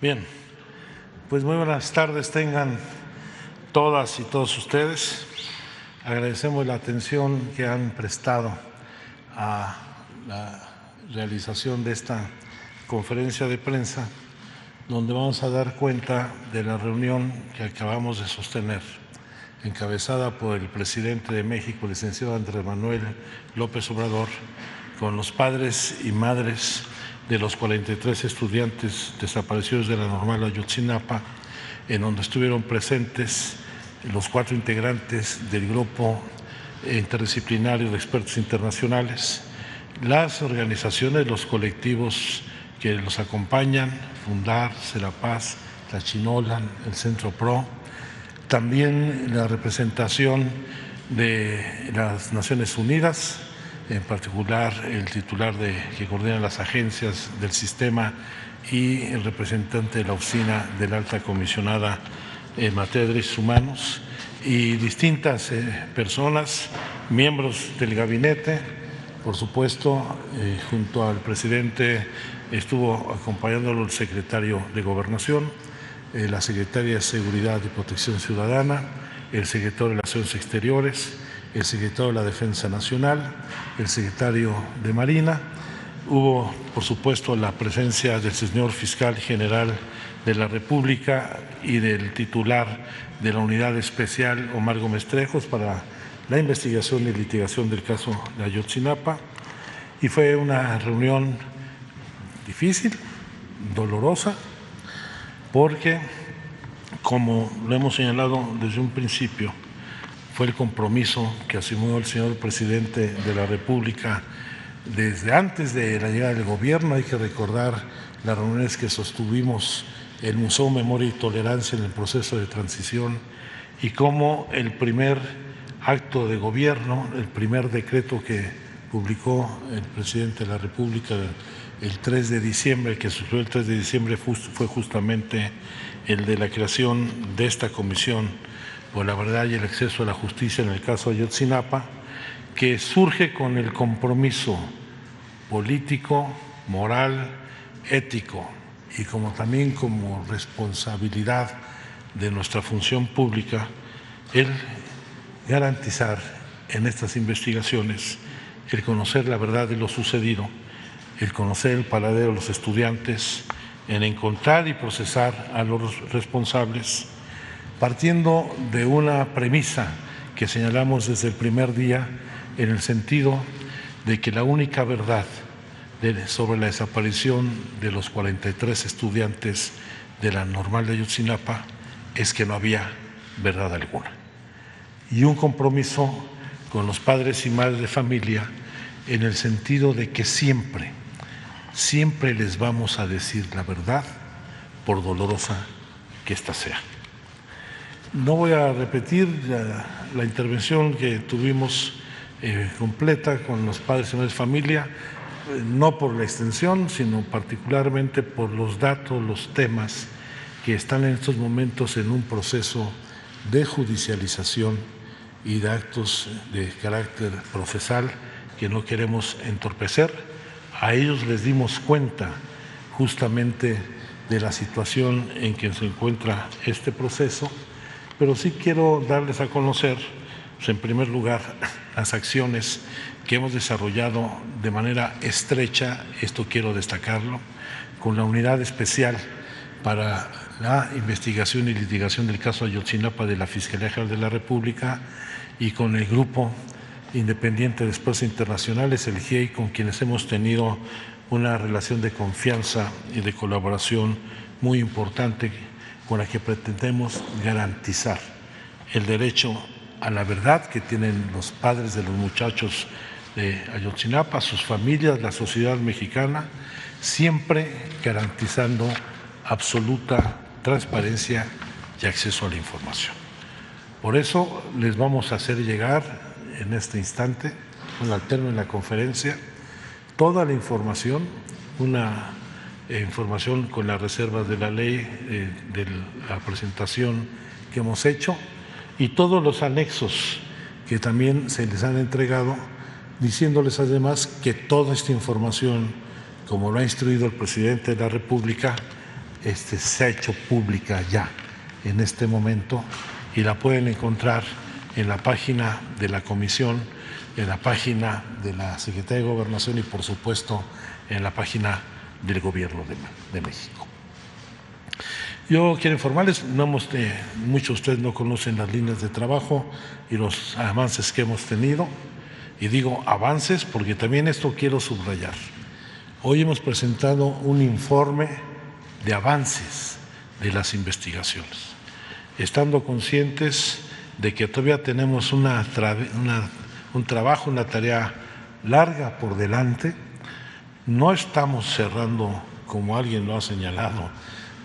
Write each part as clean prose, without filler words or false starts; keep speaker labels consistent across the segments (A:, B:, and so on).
A: Bien, pues muy buenas tardes tengan todas y todos ustedes. Agradecemos la atención que han prestado a la realización de esta conferencia de prensa, donde vamos a dar cuenta de la reunión que acabamos de sostener, encabezada por el presidente de México, licenciado Andrés Manuel López Obrador, con los padres y madres de los 43 estudiantes desaparecidos de la Normal Ayotzinapa, en donde estuvieron presentes los 4 integrantes del grupo interdisciplinario de expertos internacionales, las organizaciones, los colectivos que los acompañan, Fundar, Serapaz, La Chinolan, el Centro PRO, también la representación de las Naciones Unidas, en particular el titular que coordina las agencias del sistema y el representante de la oficina de la alta comisionada en materia de derechos humanos, y distintas personas, miembros del gabinete. Por supuesto, junto al presidente estuvo acompañándolo el secretario de Gobernación, la secretaria de Seguridad y Protección Ciudadana, el secretario de Relaciones Exteriores, el secretario de la Defensa Nacional, el secretario de Marina. Hubo, por supuesto, la presencia del señor fiscal general de la República y del titular de la Unidad Especial, Omar Gómez Trejos, para la investigación y litigación del caso de Ayotzinapa. Y fue una reunión difícil, dolorosa, porque, como lo hemos señalado desde un principio, fue el compromiso que asumió el señor presidente de la República desde antes de la llegada del gobierno. Hay que recordar las reuniones que sostuvimos en el Museo Memoria y Tolerancia en el proceso de transición, y cómo el primer acto de gobierno, el primer decreto que publicó el presidente de la República el 3 de diciembre, que surgió el 3 de diciembre, fue justamente el de la creación de esta comisión por la verdad y el acceso a la justicia en el caso de Ayotzinapa, que surge con el compromiso político, moral, ético y también como responsabilidad de nuestra función pública, el garantizar en estas investigaciones el conocer la verdad de lo sucedido, el conocer el paradero de los estudiantes, en encontrar y procesar a los responsables, partiendo de una premisa que señalamos desde el primer día, en el sentido de que la única verdad sobre la desaparición de los 43 estudiantes de la Normal de Ayotzinapa es que no había verdad alguna. Y un compromiso con los padres y madres de familia en el sentido de que siempre les vamos a decir la verdad, por dolorosa que ésta sea. No voy a repetir la intervención que tuvimos completa con los padres y madres de familia, no por la extensión, sino particularmente por los datos, los temas que están en estos momentos en un proceso de judicialización y de actos de carácter procesal que no queremos entorpecer. A ellos les dimos cuenta justamente de la situación en que se encuentra este proceso, pero sí quiero darles a conocer, pues, en primer lugar, las acciones que hemos desarrollado de manera estrecha, esto quiero destacarlo, con la Unidad Especial para la Investigación y Litigación del caso Ayotzinapa de la Fiscalía General de la República y con el Grupo Independiente de Expertos Internacionales, el GIEI, con quienes hemos tenido una relación de confianza y de colaboración muy importante, con la que pretendemos garantizar el derecho a la verdad que tienen los padres de los muchachos de Ayotzinapa, sus familias, la sociedad mexicana, siempre garantizando absoluta transparencia y acceso a la información. Por eso les vamos a hacer llegar en este instante, al término de la conferencia, toda la información, una información con las reservas de la ley, de la presentación que hemos hecho, y todos los anexos que también se les han entregado, diciéndoles además que toda esta información, como lo ha instruido el presidente de la República, se ha hecho pública ya en este momento y la pueden encontrar en la página de la Comisión, en la página de la Secretaría de Gobernación y, por supuesto, en la página del Gobierno de México. Yo quiero informarles, muchos de ustedes no conocen las líneas de trabajo y los avances que hemos tenido, y digo avances porque también esto quiero subrayar. Hoy hemos presentado un informe de avances de las investigaciones, estando conscientes de que todavía tenemos un trabajo, una tarea larga por delante. No estamos cerrando, como alguien lo ha señalado,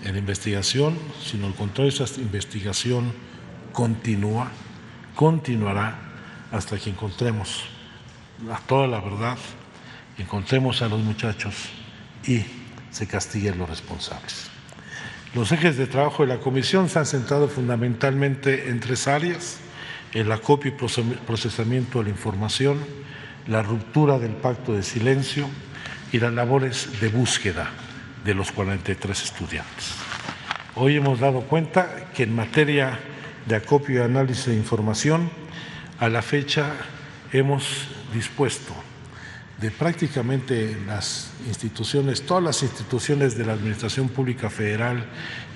A: en la investigación, sino al contrario, esa investigación continuará hasta que encontremos toda la verdad, encontremos a los muchachos y se castiguen los responsables. Los ejes de trabajo de la Comisión se han centrado fundamentalmente en 3 áreas: el acopio y procesamiento de la información, la ruptura del pacto de silencio y las labores de búsqueda de los 43 estudiantes. Hoy hemos dado cuenta que en materia de acopio y análisis de información, a la fecha hemos dispuesto de prácticamente las instituciones, todas las instituciones de la Administración Pública Federal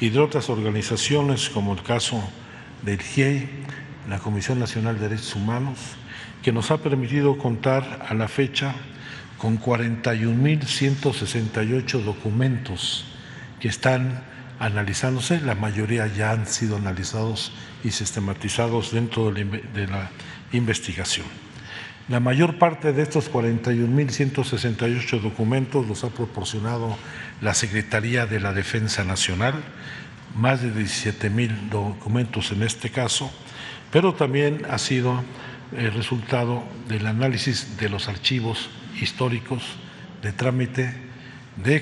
A: y de otras organizaciones, como el caso del GIEI, la Comisión Nacional de Derechos Humanos, que nos ha permitido contar a la fecha con 41.168 documentos que están analizándose. La mayoría ya han sido analizados y sistematizados dentro de la investigación. La mayor parte de estos 41.168 documentos los ha proporcionado la Secretaría de la Defensa Nacional, más de 17,000 documentos en este caso, pero también ha sido el resultado del análisis de los archivos históricos de trámite, de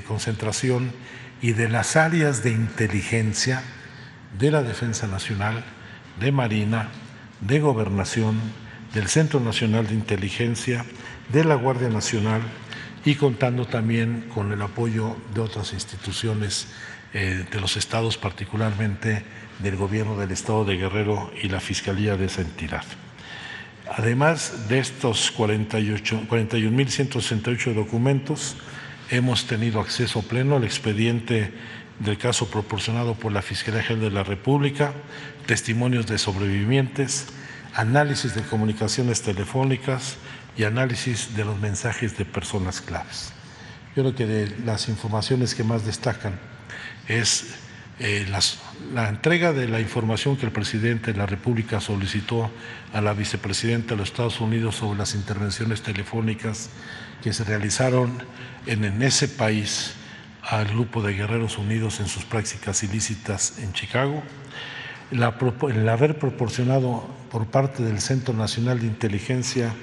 A: concentración y de las áreas de inteligencia de la Defensa Nacional, de Marina, de Gobernación, del Centro Nacional de Inteligencia, de la Guardia Nacional, y contando también con el apoyo de otras instituciones de los estados, particularmente del Gobierno del Estado de Guerrero y la Fiscalía de esa entidad. Además de estos 41.168 documentos, hemos tenido acceso pleno al expediente del caso proporcionado por la Fiscalía General de la República, testimonios de sobrevivientes, análisis de comunicaciones telefónicas y análisis de los mensajes de personas claves. Yo creo que de las informaciones que más destacan es la entrega de la información que el presidente de la República solicitó a la vicepresidenta de los Estados Unidos sobre las intervenciones telefónicas que se realizaron en ese país al grupo de Guerreros Unidos en sus prácticas ilícitas en Chicago, el haber proporcionado por parte del Centro Nacional de Inteligencia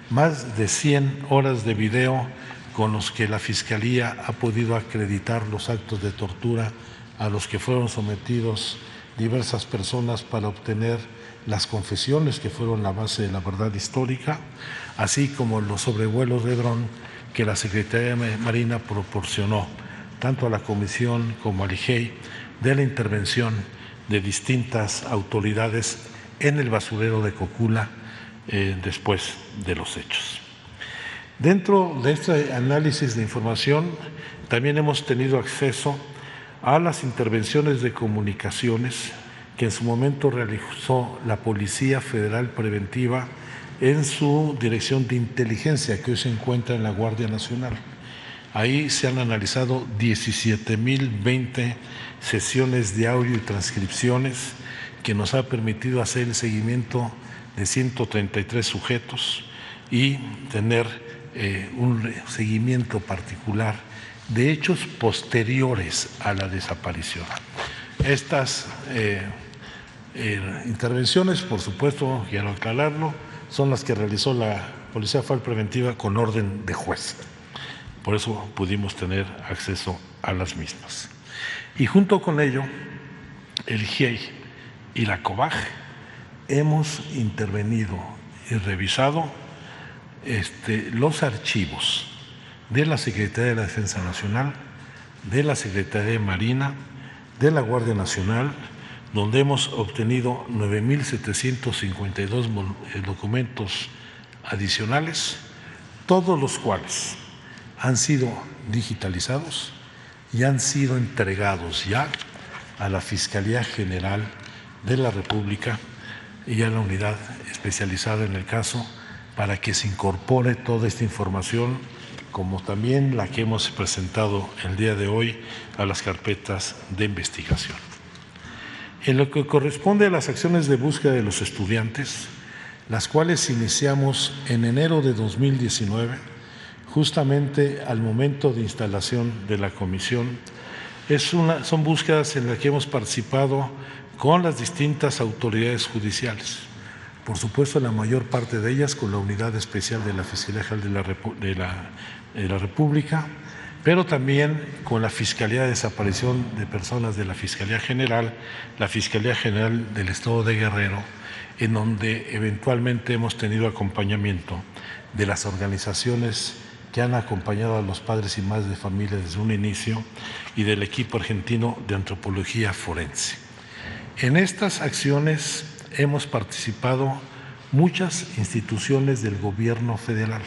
A: más de 100 horas de video con los que la Fiscalía ha podido acreditar los actos de tortura a los que fueron sometidos diversas personas para obtener las confesiones que fueron la base de la verdad histórica, así como los sobrevuelos de dron que la Secretaría de Marina proporcionó tanto a la Comisión como al IGEI de la intervención de distintas autoridades en el basurero de Cocula después de los hechos. Dentro de este análisis de información también hemos tenido acceso a las intervenciones de comunicaciones que en su momento realizó la Policía Federal Preventiva en su Dirección de Inteligencia, que hoy se encuentra en la Guardia Nacional. Ahí se han analizado 17,020 sesiones de audio y transcripciones que nos ha permitido hacer el seguimiento de 133 sujetos y tener un seguimiento particular de hechos posteriores a la desaparición. Estas intervenciones, por supuesto, quiero aclararlo, son las que realizó la Policía Federal Preventiva con orden de juez. Por eso pudimos tener acceso a las mismas. Y junto con ello, el GIEI y la COBAG hemos intervenido y revisado los archivos de la Secretaría de la Defensa Nacional, de la Secretaría de Marina, de la Guardia Nacional, donde hemos obtenido 9,752 documentos adicionales, todos los cuales han sido digitalizados y han sido entregados ya a la Fiscalía General de la República y a la unidad especializada en el caso para que se incorpore toda esta información, como también la que hemos presentado el día de hoy a las carpetas de investigación. En lo que corresponde a las acciones de búsqueda de los estudiantes, las cuales iniciamos en enero de 2019, justamente al momento de instalación de la comisión, son búsquedas en las que hemos participado con las distintas autoridades judiciales. Por supuesto, la mayor parte de ellas con la Unidad Especial de la Fiscalía General de la República, pero también con la Fiscalía de Desaparición de Personas de la Fiscalía General, la Fiscalía General del Estado de Guerrero, en donde eventualmente hemos tenido acompañamiento de las organizaciones que han acompañado a los padres y madres de familia desde un inicio y del equipo argentino de antropología forense. En estas acciones hemos participado muchas instituciones del Gobierno federal,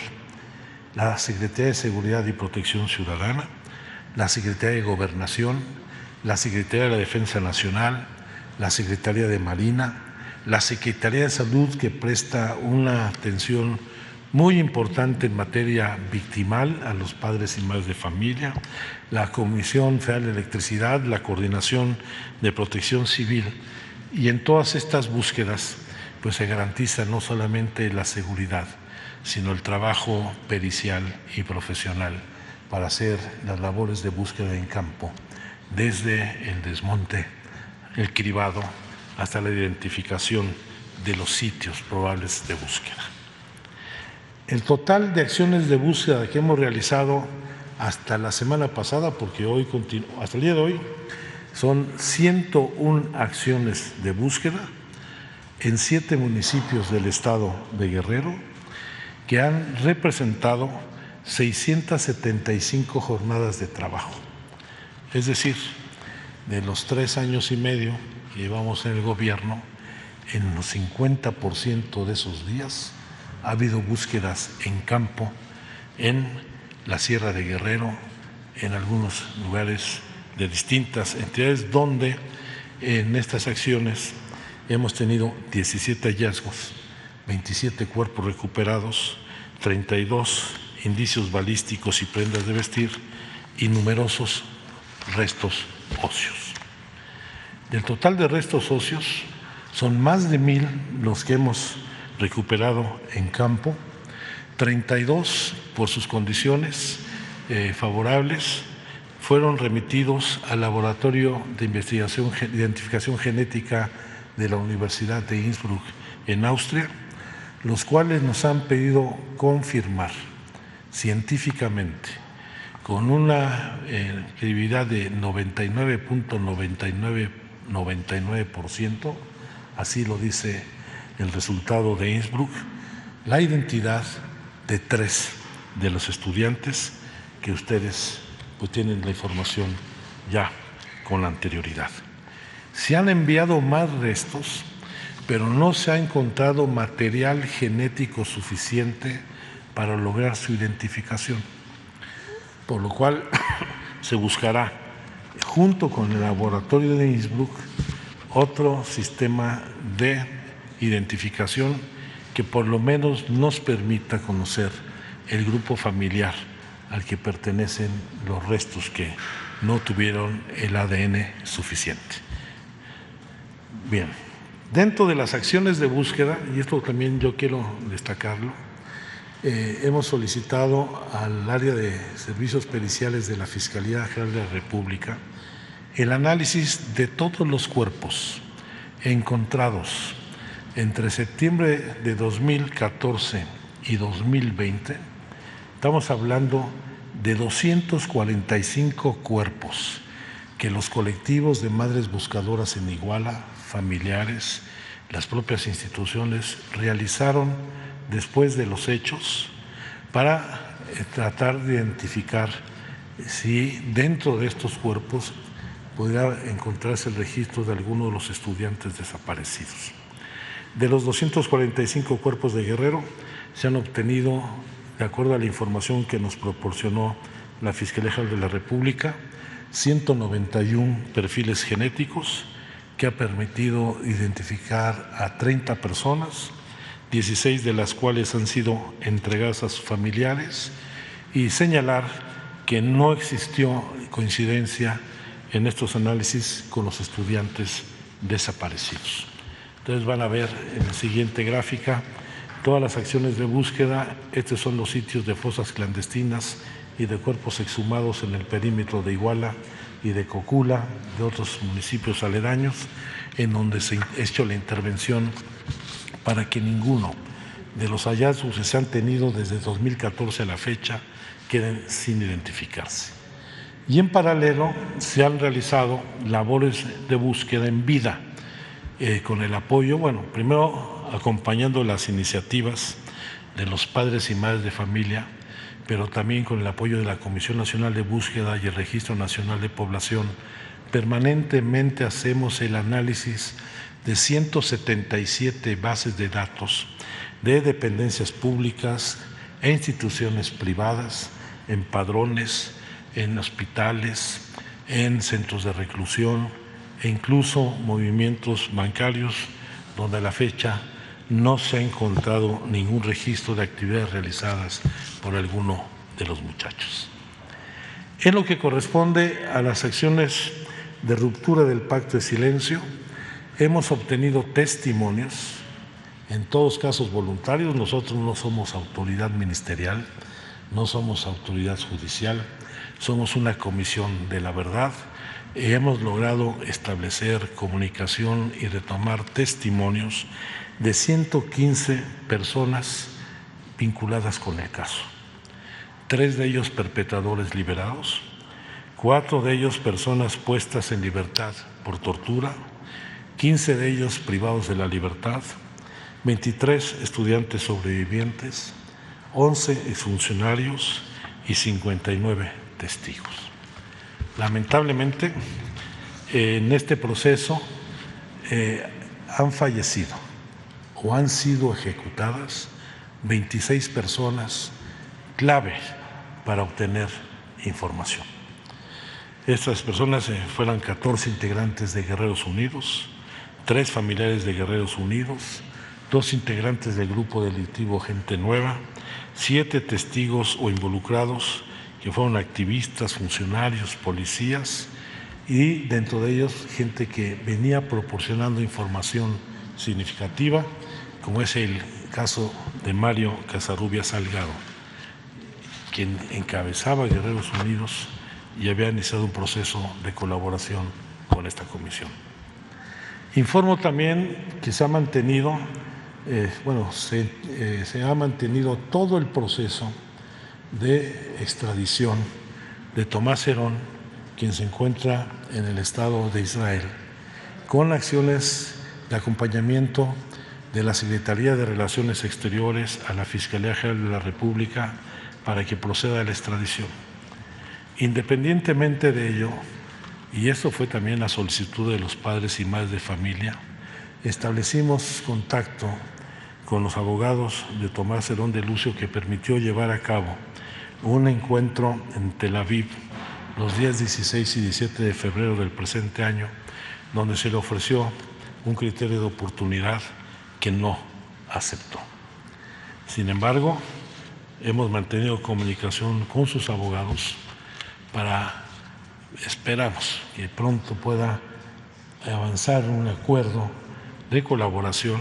A: la Secretaría de Seguridad y Protección Ciudadana, la Secretaría de Gobernación, la Secretaría de la Defensa Nacional, la Secretaría de Marina, la Secretaría de Salud, que presta una atención muy importante en materia victimal a los padres y madres de familia, la Comisión Federal de Electricidad, la Coordinación de Protección Civil, y en todas estas búsquedas pues se garantiza no solamente la seguridad, sino el trabajo pericial y profesional para hacer las labores de búsqueda en campo, desde el desmonte, el cribado, hasta la identificación de los sitios probables de búsqueda. El total de acciones de búsqueda que hemos realizado hasta la semana pasada, porque hoy hasta el día de hoy, son 101 acciones de búsqueda en 7 municipios del estado de Guerrero, que han representado 675 jornadas de trabajo. Es decir, de los 3 años y medio que llevamos en el gobierno, en los 50% de esos días ha habido búsquedas en campo, en la Sierra de Guerrero, en algunos lugares de distintas entidades, donde en estas acciones hemos tenido 17 hallazgos, 27 cuerpos recuperados, 32 indicios balísticos y prendas de vestir y numerosos restos óseos. Del total de restos óseos, son más de 1,000 los que hemos recuperado en campo, 32 por sus condiciones favorables fueron remitidos al Laboratorio de Identificación Genética de la Universidad de Innsbruck en Austria, los cuales nos han pedido confirmar científicamente con una credibilidad de 99.99%, así lo dice el resultado de Innsbruck, la identidad de 3 de los estudiantes que ustedes pues tienen la información ya con anterioridad. Se han enviado más restos, pero no se ha encontrado material genético suficiente para lograr su identificación, por lo cual se buscará, junto con el laboratorio de Innsbruck, otro sistema de identificación que por lo menos nos permita conocer el grupo familiar al que pertenecen los restos que no tuvieron el ADN suficiente. Bien, dentro de las acciones de búsqueda, y esto también yo quiero destacarlo, hemos solicitado al área de servicios periciales de la Fiscalía General de la República el análisis de todos los cuerpos encontrados entre septiembre de 2014 y 2020. Estamos hablando de 245 cuerpos que los colectivos de madres buscadoras en Iguala, familiares, las propias instituciones realizaron después de los hechos para tratar de identificar si dentro de estos cuerpos podría encontrarse el registro de alguno de los estudiantes desaparecidos. De los 245 cuerpos de Guerrero, se han obtenido, de acuerdo a la información que nos proporcionó la Fiscalía General de la República, 191 perfiles genéticos que ha permitido identificar a 30 personas, 16 de las cuales han sido entregadas a sus familiares, y señalar que no existió coincidencia en estos análisis con los estudiantes desaparecidos. Entonces van a ver en la siguiente gráfica todas las acciones de búsqueda. Estos son los sitios de fosas clandestinas y de cuerpos exhumados en el perímetro de Iguala y de Cocula, de otros municipios aledaños, en donde se ha hecho la intervención para que ninguno de los hallazgos que se han tenido desde 2014 a la fecha queden sin identificarse. Y en paralelo se han realizado labores de búsqueda en vida, con el apoyo, primero acompañando las iniciativas de los padres y madres de familia, pero también con el apoyo de la Comisión Nacional de Búsqueda y el Registro Nacional de Población. Permanentemente hacemos el análisis de 177 bases de datos de dependencias públicas e instituciones privadas, en padrones, en hospitales, en centros de reclusión e incluso movimientos bancarios, donde a la fecha no se ha encontrado ningún registro de actividades realizadas por alguno de los muchachos. En lo que corresponde a las acciones de ruptura del pacto de silencio, hemos obtenido testimonios, en todos casos voluntarios. Nosotros no somos autoridad ministerial, no somos autoridad judicial, somos una comisión de la verdad. Hemos logrado establecer comunicación y retomar testimonios de 115 personas vinculadas con el caso. 3 de ellos perpetradores liberados, 4 de ellos personas puestas en libertad por tortura, 15 de ellos privados de la libertad, 23 estudiantes sobrevivientes, 11 exfuncionarios y 59 testigos. Lamentablemente, en este proceso han fallecido o han sido ejecutadas 26 personas clave para obtener información. Estas personas fueron 14 integrantes de Guerreros Unidos, 3 familiares de Guerreros Unidos, 2 integrantes del grupo delictivo Gente Nueva, 7 testigos o involucrados que fueron activistas, funcionarios, policías, y dentro de ellos gente que venía proporcionando información significativa, como es el caso de Mario Casarrubias Salgado, quien encabezaba Guerreros Unidos y había iniciado un proceso de colaboración con esta comisión. Informo también que se ha mantenido, se ha mantenido todo el proceso de extradición de Tomás Herón, quien se encuentra en el Estado de Israel, con acciones de acompañamiento de la Secretaría de Relaciones Exteriores a la Fiscalía General de la República para que proceda a la extradición. Independientemente de ello, y esto fue también la solicitud de los padres y madres de familia, establecimos contacto con los abogados de Tomás Herón de Lucio, que permitió llevar a cabo un encuentro en Tel Aviv los días 16 y 17 de febrero del presente año, donde se le ofreció un criterio de oportunidad que no aceptó. Sin embargo, hemos mantenido comunicación con sus abogados esperamos que pronto pueda avanzar un acuerdo de colaboración,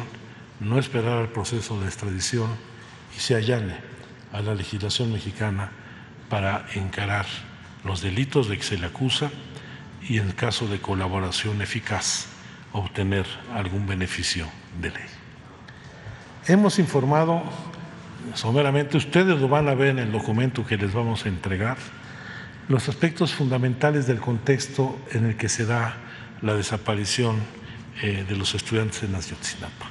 A: no esperar al proceso de extradición y se allane a la legislación mexicana para encarar los delitos de que se le acusa y, en caso de colaboración eficaz, obtener algún beneficio de ley. Hemos informado someramente, ustedes lo van a ver en el documento que les vamos a entregar, los aspectos fundamentales del contexto en el que se da la desaparición de los estudiantes en Ayotzinapa.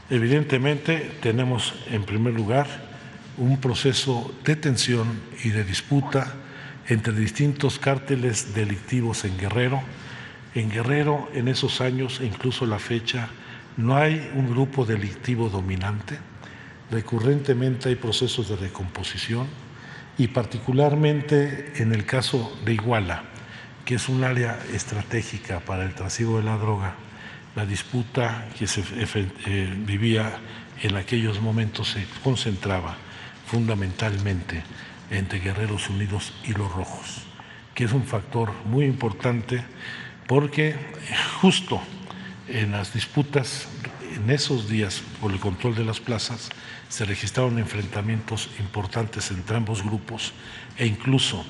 A: Evidentemente, tenemos en primer lugar un proceso de tensión y de disputa entre distintos cárteles delictivos en Guerrero. En Guerrero, en esos años e incluso la fecha, no hay un grupo delictivo dominante. Recurrentemente hay procesos de recomposición y particularmente en el caso de Iguala, que es un área estratégica para el trasiego de la droga, la disputa que se vivía en aquellos momentos se concentraba fundamentalmente entre Guerreros Unidos y Los Rojos, que es un factor muy importante porque justo en las disputas, en esos días, por el control de las plazas, se registraron enfrentamientos importantes entre ambos grupos e incluso,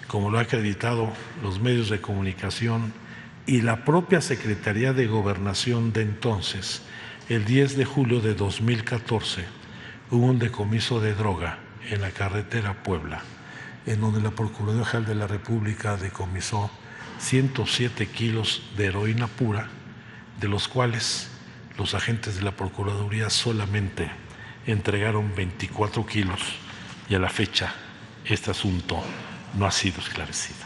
A: como lo ha acreditado los medios de comunicación y la propia Secretaría de Gobernación de entonces, el 10 de julio de 2014 hubo un decomiso de droga en la carretera Puebla, en donde la Procuraduría General de la República decomisó 107 kilos de heroína pura, de los cuales los agentes de la Procuraduría solamente entregaron 24 kilos y a la fecha este asunto no ha sido esclarecido.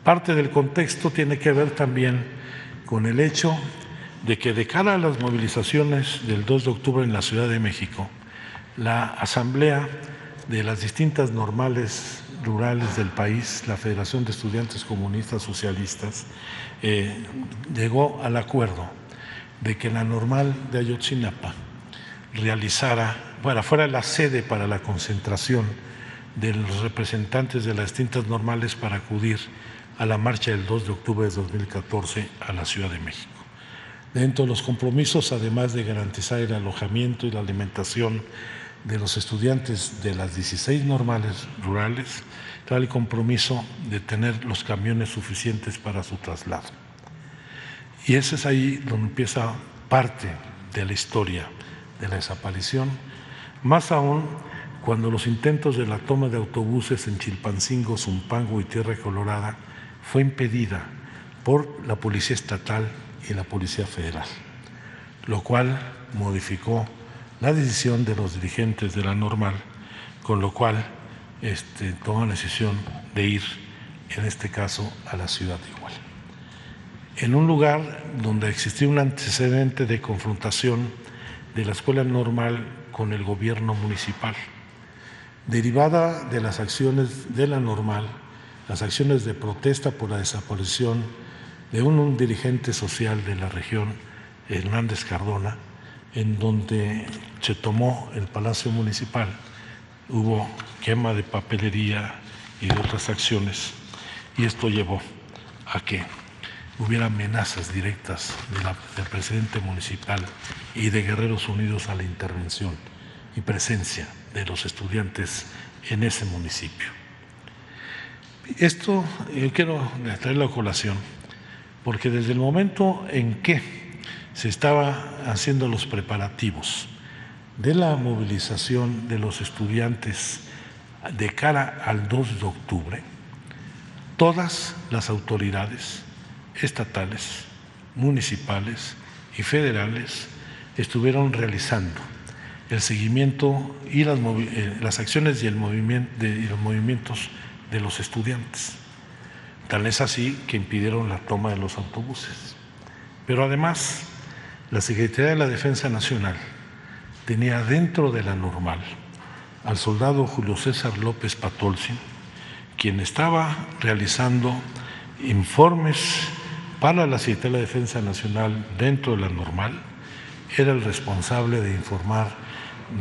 A: Parte del contexto tiene que ver también con el hecho de que de cara a las movilizaciones del 2 de octubre en la Ciudad de México, la asamblea de las distintas normales rurales del país, la Federación de Estudiantes Comunistas Socialistas, llegó al acuerdo de que la normal de Ayotzinapa fuera la sede para la concentración de los representantes de las distintas normales para acudir a la marcha del 2 de octubre de 2014 a la Ciudad de México. Dentro de los compromisos, además de garantizar el alojamiento y la alimentación de los estudiantes de las 16 normales rurales, trae el compromiso de tener los camiones suficientes para su traslado. Y ese es ahí donde empieza parte de la historia de la desaparición, más aún cuando los intentos de la toma de autobuses en Chilpancingo, Zumpango y Tierra Colorada fue impedida por la Policía Estatal y la Policía Federal, lo cual modificó la decisión de los dirigentes de la normal, con lo cual toman la decisión de ir, en este caso, a la ciudad de Iguala. En un lugar donde existía un antecedente de confrontación de la escuela normal con el gobierno municipal, derivada de las acciones de la normal, las acciones de protesta por la desaparición de un dirigente social de la región, Hernández Cardona, en donde se tomó el Palacio Municipal, hubo quema de papelería y de otras acciones, y esto llevó a que hubiera amenazas directas del presidente municipal y de Guerreros Unidos a la intervención y presencia de los estudiantes en ese municipio. Esto yo quiero traerlo a colación, porque desde el momento en que se estaba haciendo los preparativos de la movilización de los estudiantes de cara al 2 de octubre, todas las autoridades estatales, municipales y federales estuvieron realizando el seguimiento y las acciones y los movimientos de los estudiantes. Tal es así que impidieron la toma de los autobuses. Pero además, la Secretaría de la Defensa Nacional tenía dentro de la normal al soldado Julio César López Patolsin, quien estaba realizando informes para la Secretaría de la Defensa Nacional dentro de la normal, era el responsable de informar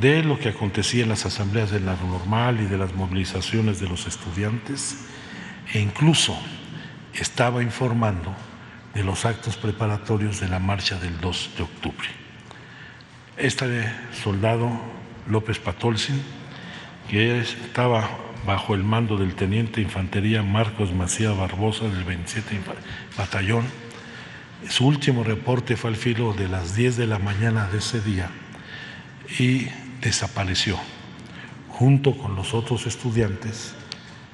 A: de lo que acontecía en las asambleas de la normal y de las movilizaciones de los estudiantes, e incluso estaba informando de los actos preparatorios de la marcha del 2 de octubre. Este soldado López Patolsin, que estaba bajo el mando del teniente de infantería Marcos Macía Barbosa del 27 Batallón, su último reporte fue al filo de las 10 de la mañana de ese día y desapareció junto con los otros estudiantes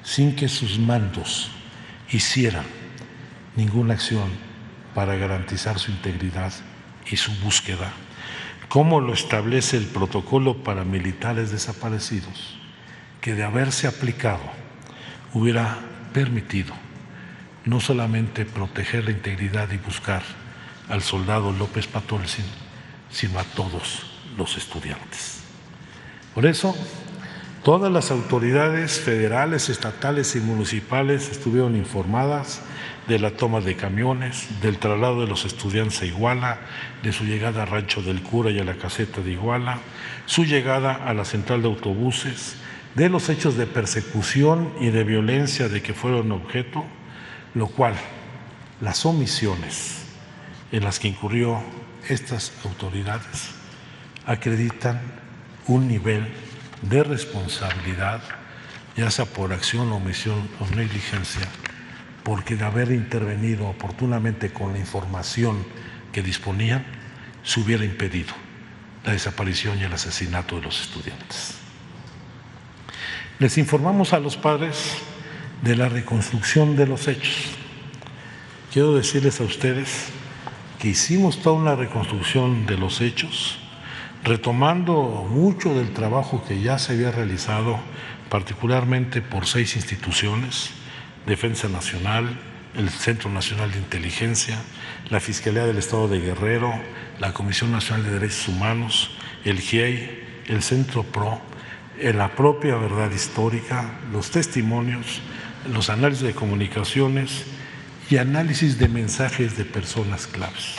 A: sin que sus mandos hicieran ninguna acción para garantizar su integridad y su búsqueda, como lo establece el protocolo para militares desaparecidos, que de haberse aplicado hubiera permitido no solamente proteger la integridad y buscar al soldado López Patolzin, sino a todos los estudiantes. Por eso, todas las autoridades federales, estatales y municipales estuvieron informadas de la toma de camiones, del traslado de los estudiantes a Iguala, de su llegada a Rancho del Cura y a la caseta de Iguala, su llegada a la central de autobuses, de los hechos de persecución y de violencia de que fueron objeto, lo cual las omisiones en las que incurrió estas autoridades acreditan un nivel de responsabilidad, ya sea por acción, omisión o negligencia, porque de haber intervenido oportunamente con la información que disponían, se hubiera impedido la desaparición y el asesinato de los estudiantes. Les informamos a los padres de la reconstrucción de los hechos. Quiero decirles a ustedes que hicimos toda una reconstrucción de los hechos, retomando mucho del trabajo que ya se había realizado, particularmente por 6 instituciones: Defensa Nacional, el Centro Nacional de Inteligencia, la Fiscalía del Estado de Guerrero, la Comisión Nacional de Derechos Humanos, el GIEI, el Centro PRO, la propia verdad histórica, los testimonios, los análisis de comunicaciones y análisis de mensajes de personas claves.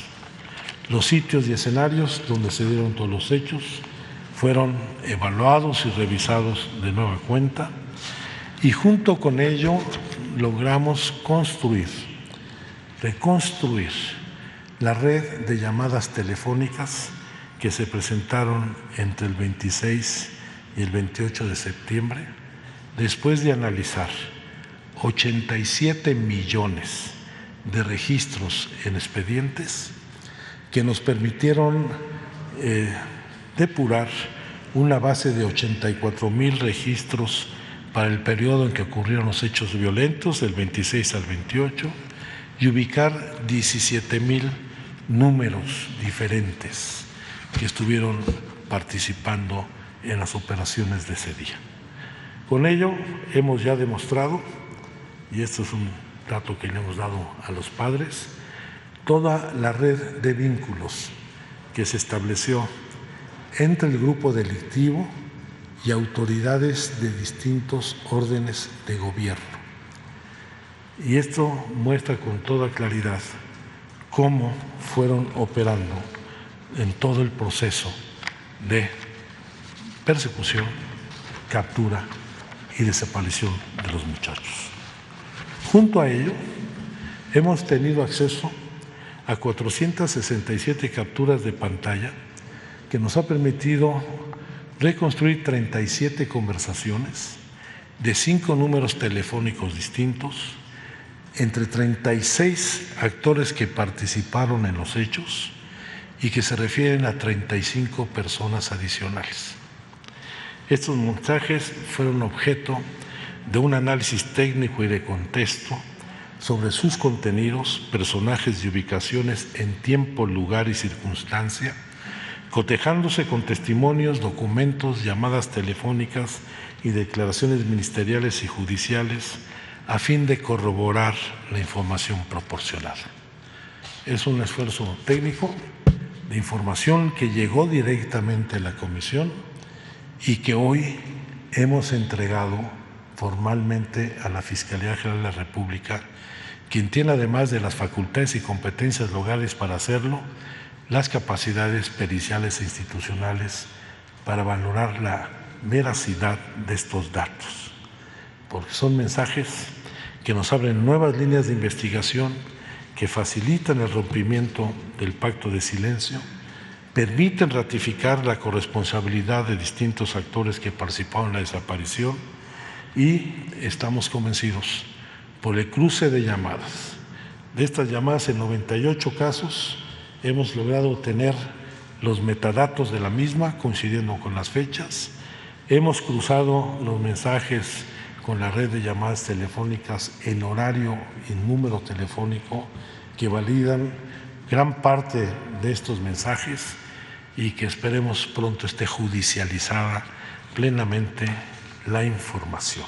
A: Los sitios y escenarios donde se dieron todos los hechos fueron evaluados y revisados de nueva cuenta, y junto con ello logramos reconstruir la red de llamadas telefónicas que se presentaron entre el 26 y el 28 de septiembre, después de analizar 87 millones de registros en expedientes que nos permitieron depurar una base de 84,000 registros para el periodo en que ocurrieron los hechos violentos, del 26 al 28, y ubicar 17,000 números diferentes que estuvieron participando en las operaciones de ese día. Con ello hemos ya demostrado, y esto es un dato que le hemos dado a los padres, toda la red de vínculos que se estableció entre el grupo delictivo y autoridades de distintos órdenes de gobierno. Y esto muestra con toda claridad cómo fueron operando en todo el proceso de persecución, captura y desaparición de los muchachos. Junto a ello, hemos tenido acceso a 467 capturas de pantalla que nos ha permitido reconstruir 37 conversaciones de 5 números telefónicos distintos entre 36 actores que participaron en los hechos y que se refieren a 35 personas adicionales. Estos mensajes fueron objeto de un análisis técnico y de contexto sobre sus contenidos, personajes y ubicaciones en tiempo, lugar y circunstancia, cotejándose con testimonios, documentos, llamadas telefónicas y declaraciones ministeriales y judiciales a fin de corroborar la información proporcionada. Es un esfuerzo técnico de información que llegó directamente a la comisión y que hoy hemos entregado formalmente a la Fiscalía General de la República, quien tiene, además de las facultades y competencias legales para hacerlo, las capacidades periciales e institucionales para valorar la veracidad de estos datos, porque son mensajes que nos abren nuevas líneas de investigación que facilitan el rompimiento del pacto de silencio, permiten ratificar la corresponsabilidad de distintos actores que participaron en la desaparición, y estamos convencidos por el cruce de llamadas. De estas llamadas, en 98 casos, hemos logrado obtener los metadatos de la misma, coincidiendo con las fechas. Hemos cruzado los mensajes con la red de llamadas telefónicas en horario y número telefónico que validan gran parte de estos mensajes y que esperemos pronto esté judicializada plenamente la información.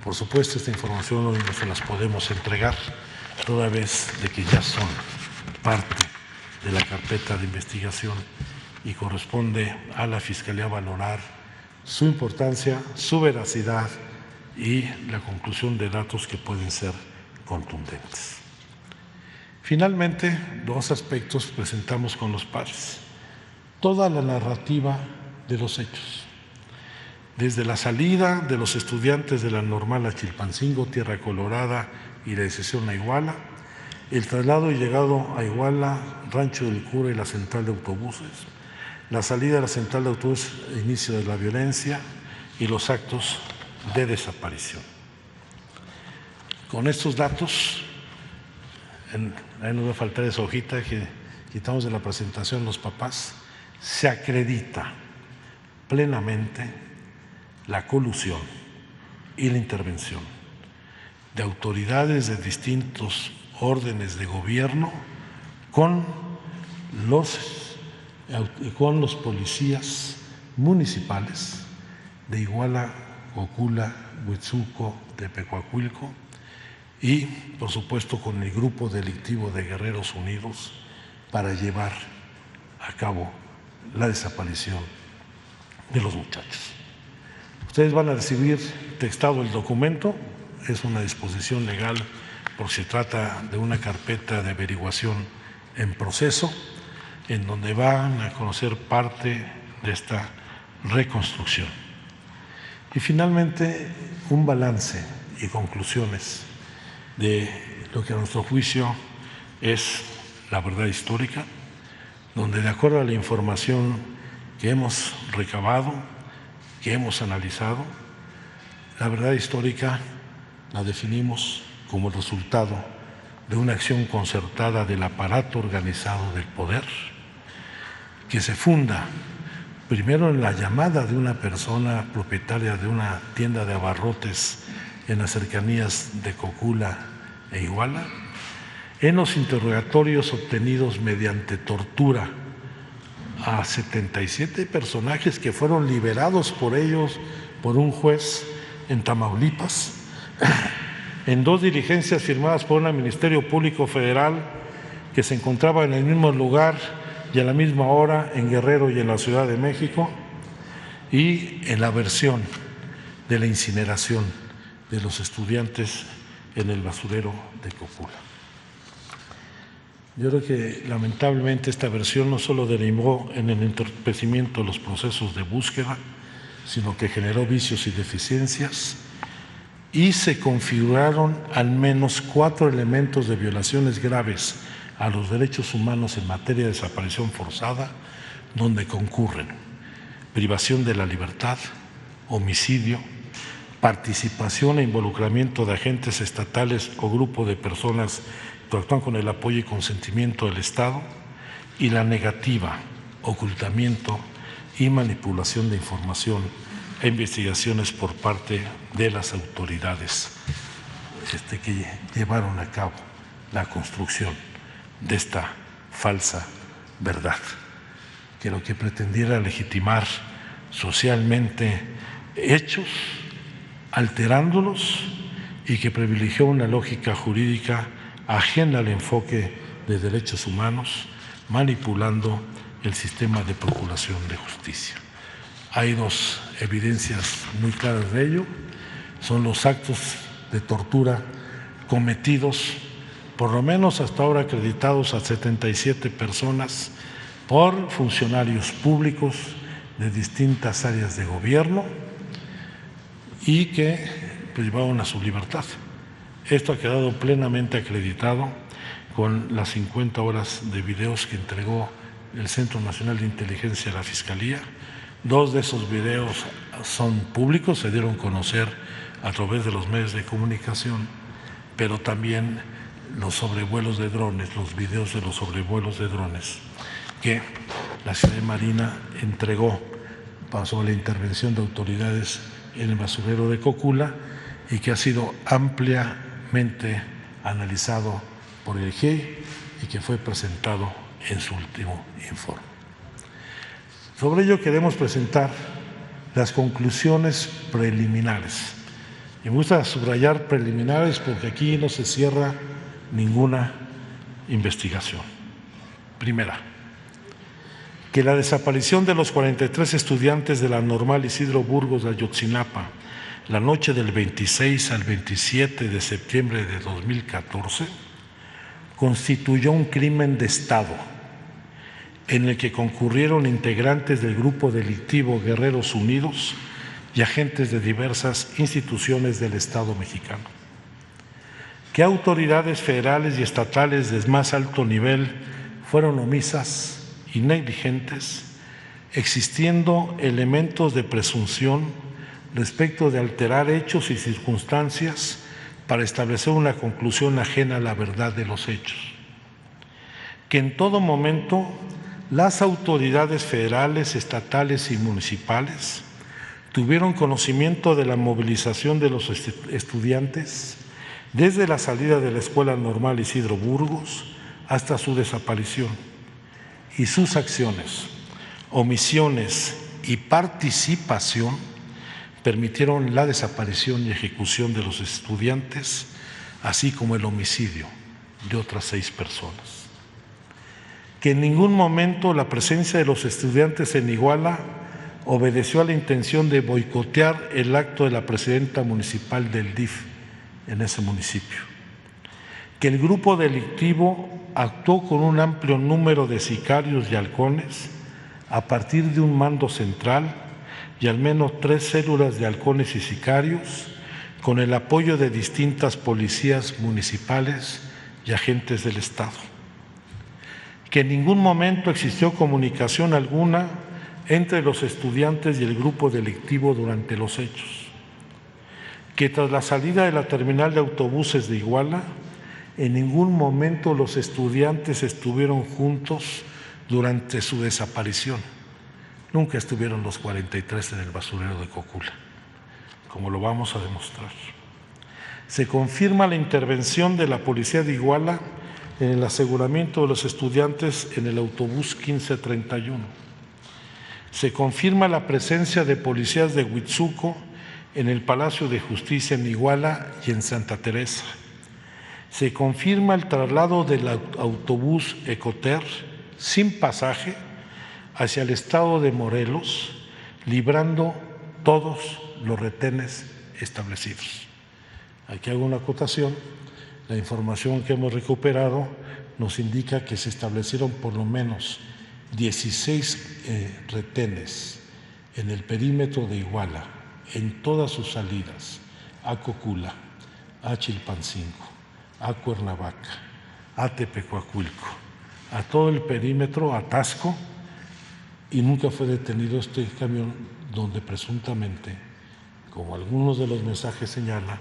A: Por supuesto, esta información hoy no se las podemos entregar, toda vez de que ya son parte de la carpeta de investigación y corresponde a la Fiscalía valorar su importancia, su veracidad y la conclusión de datos que pueden ser contundentes. Finalmente, dos aspectos presentamos con los padres. Toda la narrativa de los hechos, desde la salida de los estudiantes de la normal a Chilpancingo, Tierra Colorada y la decisión a Iguala, el traslado y llegado a Iguala, Rancho del Cura y la central de autobuses, la salida de la central de autobuses, inicio de la violencia y los actos de desaparición. Con estos datos, ahí nos va a faltar esa hojita que quitamos de la presentación los papás, se acredita plenamente la colusión y la intervención de autoridades de distintos órdenes de gobierno con los policías municipales de Iguala, Cocula, Huitzuco, Tepecuacuilco y, por supuesto, con el grupo delictivo de Guerreros Unidos para llevar a cabo la desaparición de los muchachos. Ustedes van a recibir textado el documento, es una disposición legal porque se trata de una carpeta de averiguación en proceso, en donde van a conocer parte de esta reconstrucción. Y finalmente, un balance y conclusiones de lo que a nuestro juicio es la verdad histórica, donde de acuerdo a la información que hemos recabado, que hemos analizado, la verdad histórica la definimos como el resultado de una acción concertada del aparato organizado del poder, que se funda primero en la llamada de una persona propietaria de una tienda de abarrotes en las cercanías de Cocula e Iguala, en los interrogatorios obtenidos mediante tortura a 77 personajes que fueron liberados por ellos por un juez en Tamaulipas, en dos diligencias firmadas por un Ministerio Público Federal que se encontraba en el mismo lugar y a la misma hora en Guerrero y en la Ciudad de México, y en la versión de la incineración de los estudiantes en el basurero de Cocula. Yo creo que lamentablemente esta versión no solo derivó en el entorpecimiento de los procesos de búsqueda, sino que generó vicios y deficiencias y se configuraron al menos 4 elementos de violaciones graves a los derechos humanos en materia de desaparición forzada, donde concurren privación de la libertad, homicidio, participación e involucramiento de agentes estatales o grupo de personas que actúan con el apoyo y consentimiento del Estado, y la negativa, ocultamiento y manipulación de información e investigaciones por parte de las autoridades que llevaron a cabo la construcción de esta falsa verdad, que lo que pretendiera legitimar socialmente hechos, alterándolos, y que privilegió una lógica jurídica ajena al enfoque de derechos humanos, manipulando el sistema de procuración de justicia. Hay dos evidencias muy claras de ello, son los actos de tortura cometidos, por lo menos hasta ahora acreditados a 77 personas por funcionarios públicos de distintas áreas de gobierno y que privaron a su libertad. Esto ha quedado plenamente acreditado con las 50 horas de videos que entregó el Centro Nacional de Inteligencia a la Fiscalía. 2 de esos videos son públicos, se dieron a conocer a través de los medios de comunicación, pero también los sobrevuelos de drones, los videos de los sobrevuelos de drones que la Secretaría de Marina entregó sobre la intervención de autoridades en el basurero de Cocula y que ha sido ampliamente analizado por el GIEI y que fue presentado en su último informe. Sobre ello queremos presentar las conclusiones preliminares Y me gusta subrayar preliminares porque aquí no se cierra ninguna investigación. Primera, que la desaparición de los 43 estudiantes de la Normal Isidro Burgos de Ayotzinapa la noche del 26 al 27 de septiembre de 2014 constituyó un crimen de Estado en el que concurrieron integrantes del grupo delictivo Guerreros Unidos y agentes de diversas instituciones del Estado mexicano. Que autoridades federales y estatales de más alto nivel fueron omisas y negligentes, existiendo elementos de presunción respecto de alterar hechos y circunstancias para establecer una conclusión ajena a la verdad de los hechos. Que en todo momento las autoridades federales, estatales y municipales tuvieron conocimiento de la movilización de los estudiantes desde la salida de la Escuela Normal Isidro Burgos hasta su desaparición, y sus acciones, omisiones y participación permitieron la desaparición y ejecución de los estudiantes, así como el homicidio de otras 6 personas. Que en ningún momento la presencia de los estudiantes en Iguala obedeció a la intención de boicotear el acto de la presidenta municipal del DIF en ese municipio. Que el grupo delictivo actuó con un amplio número de sicarios y halcones a partir de un mando central y al menos 3 células de halcones y sicarios con el apoyo de distintas policías municipales y agentes del Estado. Que en ningún momento existió comunicación alguna entre los estudiantes y el grupo delictivo durante los hechos. Que tras la salida de la terminal de autobuses de Iguala, en ningún momento los estudiantes estuvieron juntos durante su desaparición. Nunca estuvieron los 43 en el basurero de Cocula, como lo vamos a demostrar. Se confirma la intervención de la policía de Iguala en el aseguramiento de los estudiantes en el autobús 1531. Se confirma la presencia de policías de Huitzuco en el Palacio de Justicia en Iguala y en Santa Teresa. Se confirma el traslado del autobús Ecoter sin pasaje hacia el estado de Morelos, librando todos los retenes establecidos. Aquí hago una acotación. La información que hemos recuperado nos indica que se establecieron por lo menos 16 retenes en el perímetro de Iguala, en todas sus salidas, a Cocula, a Chilpancingo, a Cuernavaca, a Tepecuacuilco, a todo el perímetro, a Taxco, y nunca fue detenido este camión donde presuntamente, como algunos de los mensajes señalan,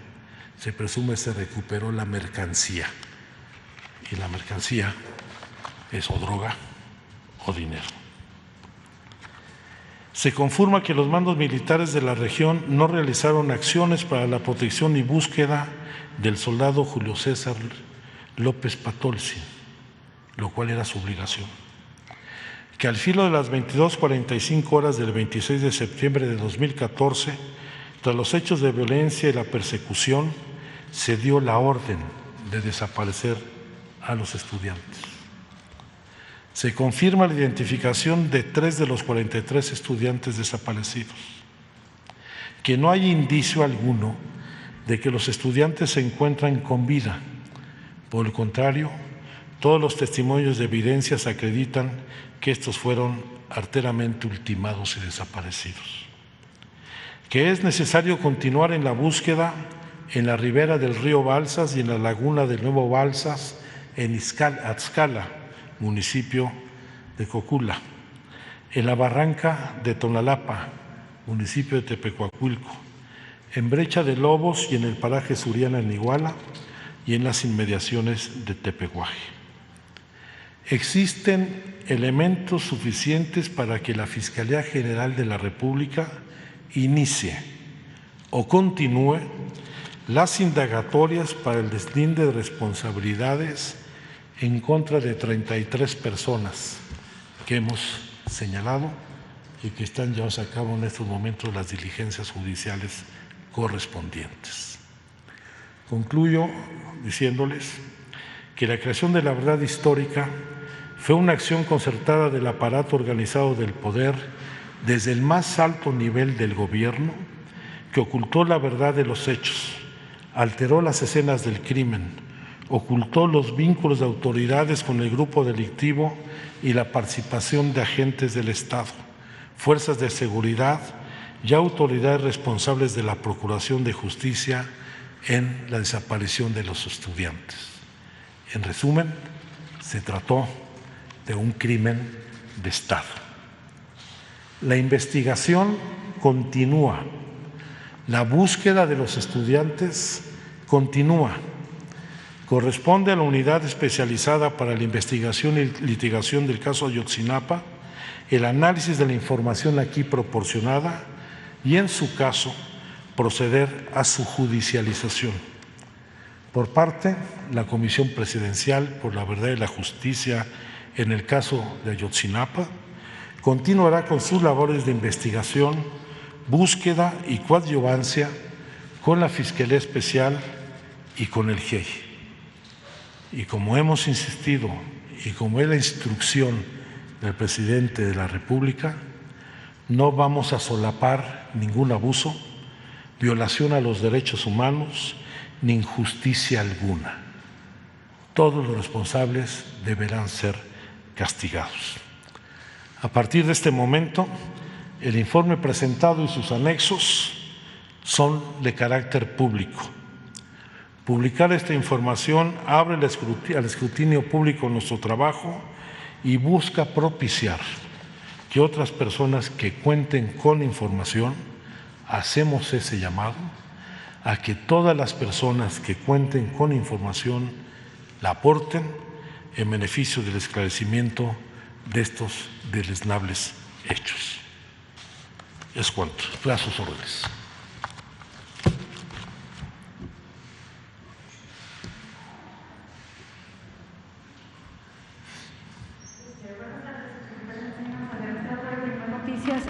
A: se presume se recuperó la mercancía, y la mercancía es o droga o dinero. Se confirma que los mandos militares de la región no realizaron acciones para la protección y búsqueda del soldado Julio César López Patolsi, lo cual era su obligación. Que al filo de las 22:45 horas del 26 de septiembre de 2014, tras los hechos de violencia y la persecución, se dio la orden de desaparecer a los estudiantes. Se confirma la identificación de 3 de los 43 estudiantes desaparecidos. Que no hay indicio alguno de que los estudiantes se encuentran con vida. Por el contrario, todos los testimonios de evidencias acreditan que estos fueron arteramente ultimados y desaparecidos. Que es necesario continuar en la búsqueda en la ribera del río Balsas y en la laguna del Nuevo Balsas, en Atzcala, municipio de Cocula, en la barranca de Tonalapa, municipio de Tepecuacuilco, en Brecha de Lobos y en el paraje Suriana en Iguala y en las inmediaciones de Tepehuaje. Existen elementos suficientes para que la Fiscalía General de la República inicie o continúe las indagatorias para el deslinde de responsabilidades en contra de 33 personas que hemos señalado y que están llevadas a cabo en estos momentos las diligencias judiciales correspondientes. Concluyo diciéndoles que la creación de la verdad histórica fue una acción concertada del aparato organizado del poder desde el más alto nivel del gobierno, que ocultó la verdad de los hechos, alteró las escenas del crimen, ocultó los vínculos de autoridades con el grupo delictivo y la participación de agentes del Estado, fuerzas de seguridad y autoridades responsables de la Procuración de Justicia en la desaparición de los estudiantes. En resumen, se trató de un crimen de Estado. La investigación continúa, la búsqueda de los estudiantes continúa. Corresponde a la Unidad Especializada para la Investigación y Litigación del caso Ayotzinapa el análisis de la información aquí proporcionada y, en su caso, proceder a su judicialización. Por parte de la Comisión Presidencial por la Verdad y la Justicia en el caso de Ayotzinapa, continuará con sus labores de investigación, búsqueda y coadyuvancia con la Fiscalía Especial y con el GIEI. Y como hemos insistido y como es la instrucción del Presidente de la República, no vamos a solapar ningún abuso, violación a los derechos humanos ni injusticia alguna. Todos los responsables deberán ser castigados. A partir de este momento, el informe presentado y sus anexos son de carácter público. Publicar esta información abre al escrutinio público nuestro trabajo y busca propiciar que otras personas que cuenten con información, hacemos ese llamado a que todas las personas que cuenten con información la aporten en beneficio del esclarecimiento de estos deleznables hechos. Es cuanto. A sus órdenes.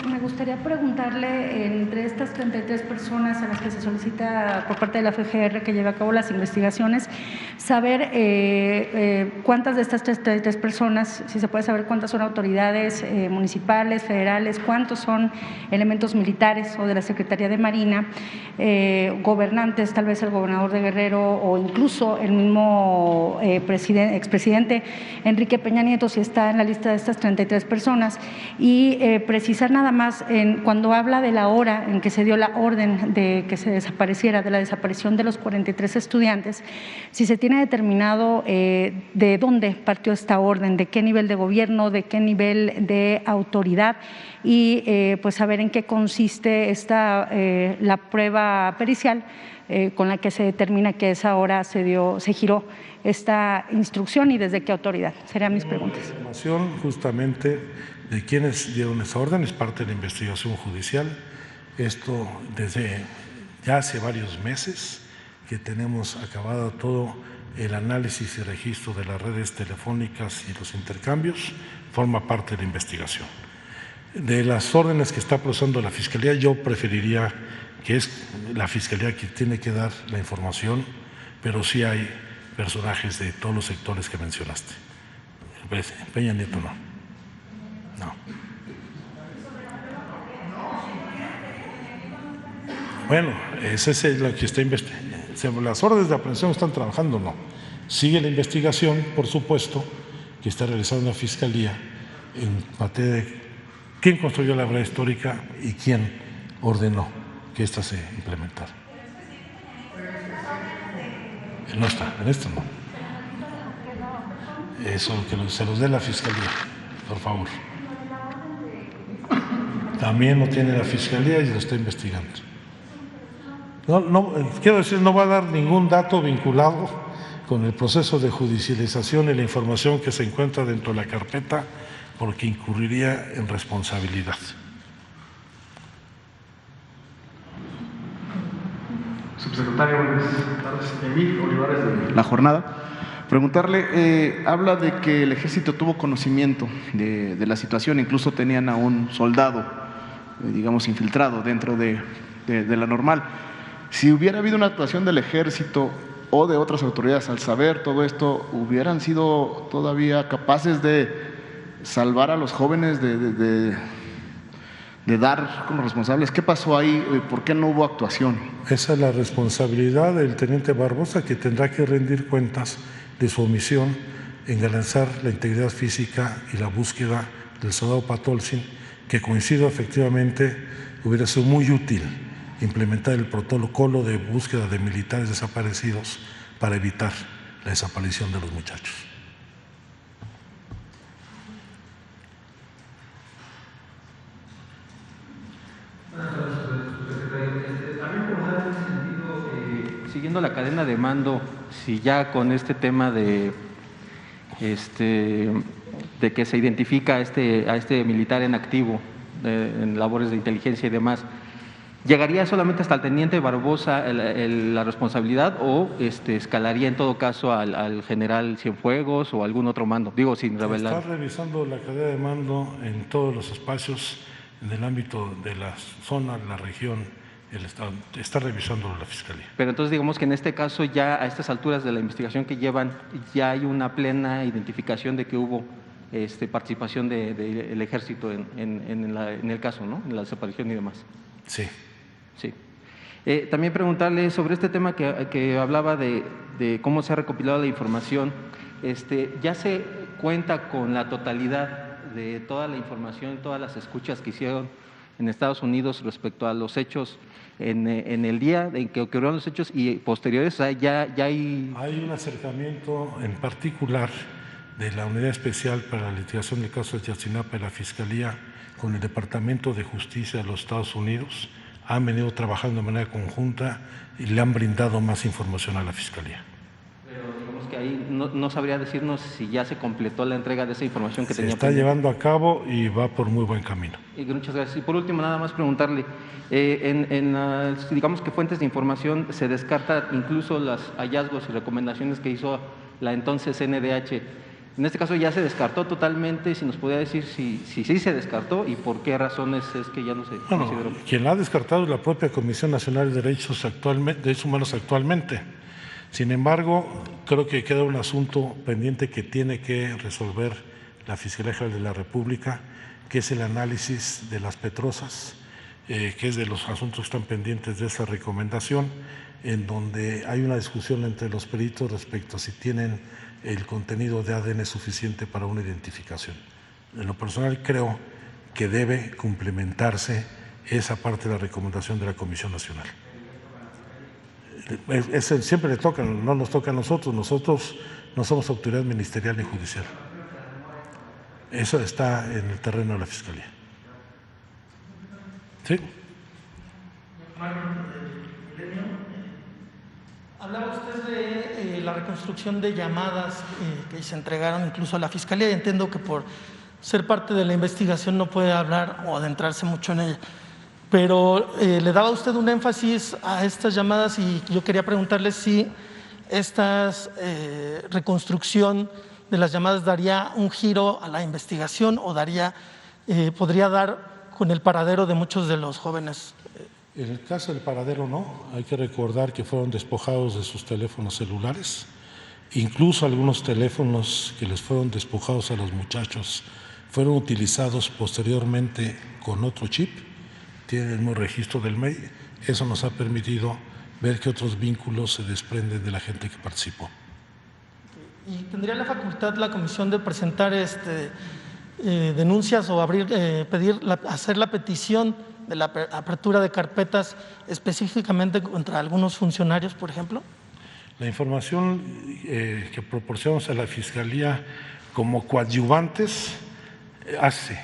B: Me gustaría preguntarle, entre estas 33 personas a las que se solicita por parte de la FGR que lleve a cabo las investigaciones, saber cuántas de estas 33 personas, si se puede saber cuántas son autoridades municipales, federales, cuántos son elementos militares o de la Secretaría de Marina, gobernantes, tal vez el gobernador de Guerrero o incluso el mismo expresidente Enrique Peña Nieto, si está en la lista de estas 33 personas, y precisar nada más cuando habla de la hora en que se dio la orden de que se desapareciera, de la desaparición de los 43 estudiantes, si se tiene determinado de dónde partió esta orden, de qué nivel de gobierno, de qué nivel de autoridad, y pues saber en qué consiste la prueba pericial con la que se determina que a esa hora se giró esta instrucción y desde qué autoridad. Serían mis preguntas.
A: La información justamente de quienes dieron esa orden es parte de la investigación judicial. Esto desde ya hace varios meses que tenemos acabado todo el análisis y registro de las redes telefónicas y los intercambios, forma parte de la investigación. De las órdenes que está procesando la Fiscalía, yo preferiría que es la Fiscalía quien tiene que dar la información, pero sí hay personajes de todos los sectores que mencionaste. Peña Nieto no. Bueno, ese es lo que está investigando. Las órdenes de aprehensión están trabajando, no. Sigue la investigación, por supuesto, que está realizando la Fiscalía en materia de quién construyó la verdad histórica y quién ordenó que ésta se implementara. No está, en esto no. Eso que se los dé la Fiscalía, por favor. También lo tiene la Fiscalía y lo está investigando. Quiero decir, no va a dar ningún dato vinculado con el proceso de judicialización y la información que se encuentra dentro de la carpeta, porque incurriría en responsabilidad.
C: Subsecretario, buenas tardes. Emil Olivares de La Jornada. Preguntarle, habla de que el ejército tuvo conocimiento de la situación, incluso tenían a un soldado, digamos, infiltrado dentro de la normal. Si hubiera habido una actuación del Ejército o de otras autoridades al saber todo esto, ¿hubieran sido todavía capaces de salvar a los jóvenes, de dar con los responsables? ¿Qué pasó ahí? ¿Por qué no hubo actuación?
A: Esa es la responsabilidad del teniente Barbosa, que tendrá que rendir cuentas de su omisión en garantizar la integridad física y la búsqueda del soldado Patolzin, que coincido efectivamente hubiera sido muy útil implementar el protocolo de búsqueda de militares desaparecidos para evitar la desaparición de los muchachos.
D: Siguiendo la cadena de mando, si ya con este tema de que se identifica a este militar en activo en labores de inteligencia y demás, ¿llegaría solamente hasta el teniente Barbosa la responsabilidad o escalaría en todo caso al general Cienfuegos o algún otro mando? Digo, sin revelar.
A: Está revisando la cadena de mando en todos los espacios en el ámbito de la zona, la región, el Estado. Está revisando la Fiscalía.
D: Pero entonces digamos que en este caso ya a estas alturas de la investigación que llevan ya hay una plena identificación de que hubo participación del Ejército en el caso, ¿no? En la desaparición y demás.
A: Sí.
D: Sí. También preguntarle sobre este tema que hablaba de cómo se ha recopilado la información. ¿Ya se cuenta con la totalidad de toda la información, todas las escuchas que hicieron en Estados Unidos respecto a los hechos en el día en que ocurrieron los hechos y posteriores? O sea, ya hay…
A: Hay un acercamiento en particular de la Unidad Especial para la Litigación de Casos de Ayotzinapa y la Fiscalía con el Departamento de Justicia de los Estados Unidos. Han venido trabajando de manera conjunta y le han brindado más información a la Fiscalía.
D: Pero digamos que ahí no sabría decirnos si ya se completó la entrega de esa información que tenía.
A: Se está llevando a cabo y va por muy buen camino.
D: Muchas gracias. Y por último, nada más preguntarle, digamos que fuentes de información se descarta incluso los hallazgos y recomendaciones que hizo la entonces NDH. En este caso ya se descartó totalmente, si nos podría decir si sí se descartó y por qué razones es que ya no se consideró.
A: Quien la ha descartado es la propia Comisión Nacional de Derechos Humanos actualmente. Sin embargo, creo que queda un asunto pendiente que tiene que resolver la Fiscalía General de la República, que es el análisis de las petrosas, que es de los asuntos que están pendientes de esa recomendación, en donde hay una discusión entre los peritos respecto a si tienen el contenido de ADN suficiente para una identificación. En lo personal creo que debe complementarse esa parte de la recomendación de la Comisión Nacional. Siempre le toca, no nos toca a nosotros no somos autoridad ministerial ni judicial. Eso está en el terreno de la Fiscalía. ¿Sí?
E: Hablaba usted de la reconstrucción de llamadas que se entregaron incluso a la Fiscalía, y entiendo que por ser parte de la investigación no puede hablar o adentrarse mucho en ella, pero le daba usted un énfasis a estas llamadas y yo quería preguntarle si esta reconstrucción de las llamadas daría un giro a la investigación o podría dar con el paradero de muchos de los jóvenes.
A: En el caso del paradero no, hay que recordar que fueron despojados de sus teléfonos celulares, incluso algunos teléfonos que les fueron despojados a los muchachos fueron utilizados posteriormente con otro chip, tienen el mismo registro del MEI, eso nos ha permitido ver que otros vínculos se desprenden de la gente que participó.
E: ¿Y tendría la facultad la comisión de presentar denuncias o hacer la petición de la apertura de carpetas específicamente contra algunos funcionarios, por ejemplo?
A: La información que proporcionamos a la Fiscalía como coadyuvantes hace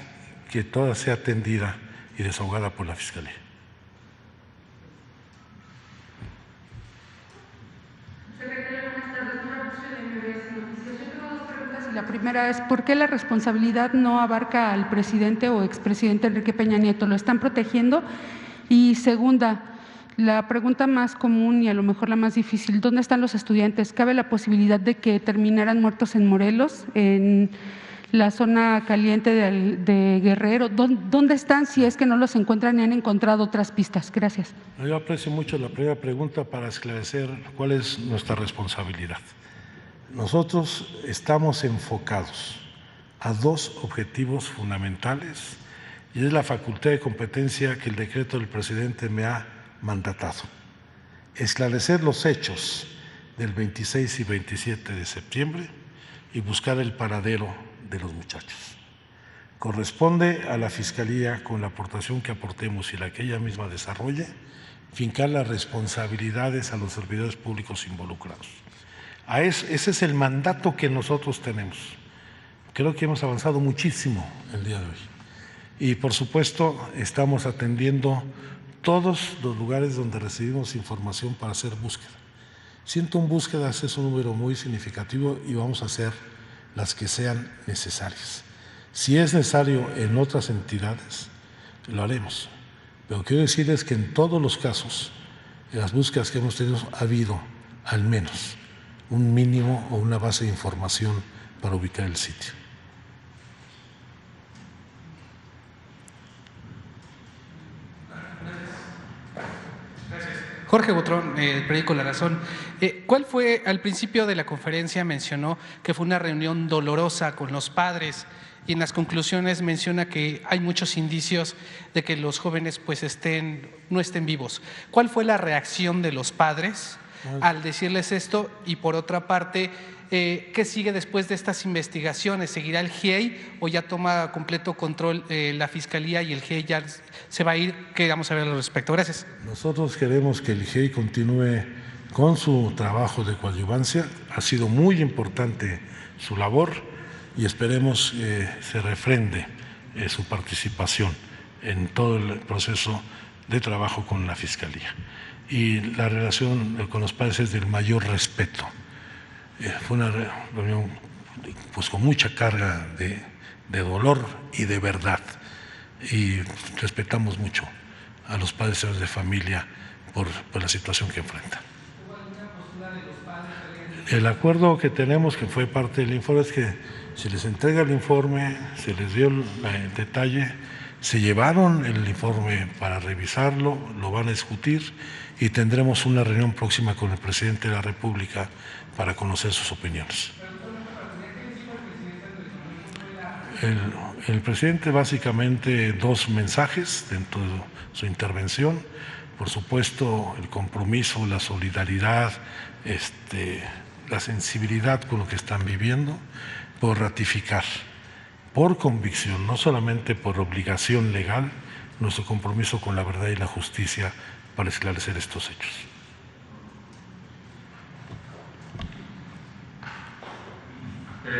A: que toda sea atendida y desahogada por la Fiscalía.
B: La primera es, ¿por qué la responsabilidad no abarca al presidente o expresidente Enrique Peña Nieto? ¿Lo están protegiendo? Y segunda, la pregunta más común y a lo mejor la más difícil, ¿dónde están los estudiantes? ¿Cabe la posibilidad de que terminaran muertos en Morelos, en
F: la zona caliente de Guerrero. ¿Dónde están si es que no los encuentran y han encontrado otras pistas? Gracias.
A: Yo aprecio mucho la primera pregunta para esclarecer cuál es nuestra responsabilidad. Nosotros estamos enfocados a dos objetivos fundamentales y es la facultad de competencia que el decreto del presidente me ha mandatado. Esclarecer los hechos del 26 y 27 de septiembre y buscar el paradero de los muchachos. Corresponde a la Fiscalía, con la aportación que aportemos y la que ella misma desarrolle, fincar las responsabilidades a los servidores públicos involucrados. Ese es el mandato que nosotros tenemos. Creo que hemos avanzado muchísimo el día de hoy. Y por supuesto estamos atendiendo todos los lugares donde recibimos información para hacer búsqueda. 101 búsquedas es un número muy significativo y vamos a hacer las que sean necesarias. Si es necesario en otras entidades, lo haremos. Pero quiero decirles que en todos los casos, en las búsquedas que hemos tenido, ha habido al menos un mínimo o una base de información para ubicar el sitio.
G: Jorge Botrón, del periódico La Razón. ¿Cuál fue, al principio de la conferencia mencionó que fue una reunión dolorosa con los padres y en las conclusiones menciona que hay muchos indicios de que los jóvenes pues no estén vivos? ¿Cuál fue la reacción de los padres al decirles esto? Y por otra parte, ¿qué sigue después de estas investigaciones? ¿Seguirá el GIEI o ya toma completo control la Fiscalía y el GIEI ya se va a ir? ¿Qué vamos a ver al respecto? Gracias.
A: Nosotros queremos que el GIEI continúe con su trabajo de coadyuvancia. Ha sido muy importante su labor y esperemos se refrende su participación en todo el proceso de trabajo con la Fiscalía. Y la relación con los padres es del mayor respeto. Fue una reunión pues con mucha carga de dolor y de verdad, y respetamos mucho a los padres y de familia por la situación que enfrentan. El acuerdo que tenemos, que fue parte del informe, es que se les entrega el informe, se les dio el detalle, se llevaron el informe para revisarlo, lo van a discutir y tendremos una reunión próxima con el presidente de la República para conocer sus opiniones. El presidente básicamente dos mensajes dentro de su intervención. Por supuesto, el compromiso, la solidaridad, la sensibilidad con lo que están viviendo, por ratificar, por convicción, no solamente por obligación legal, nuestro compromiso con la verdad y la justicia para esclarecer estos hechos.
H: Sí,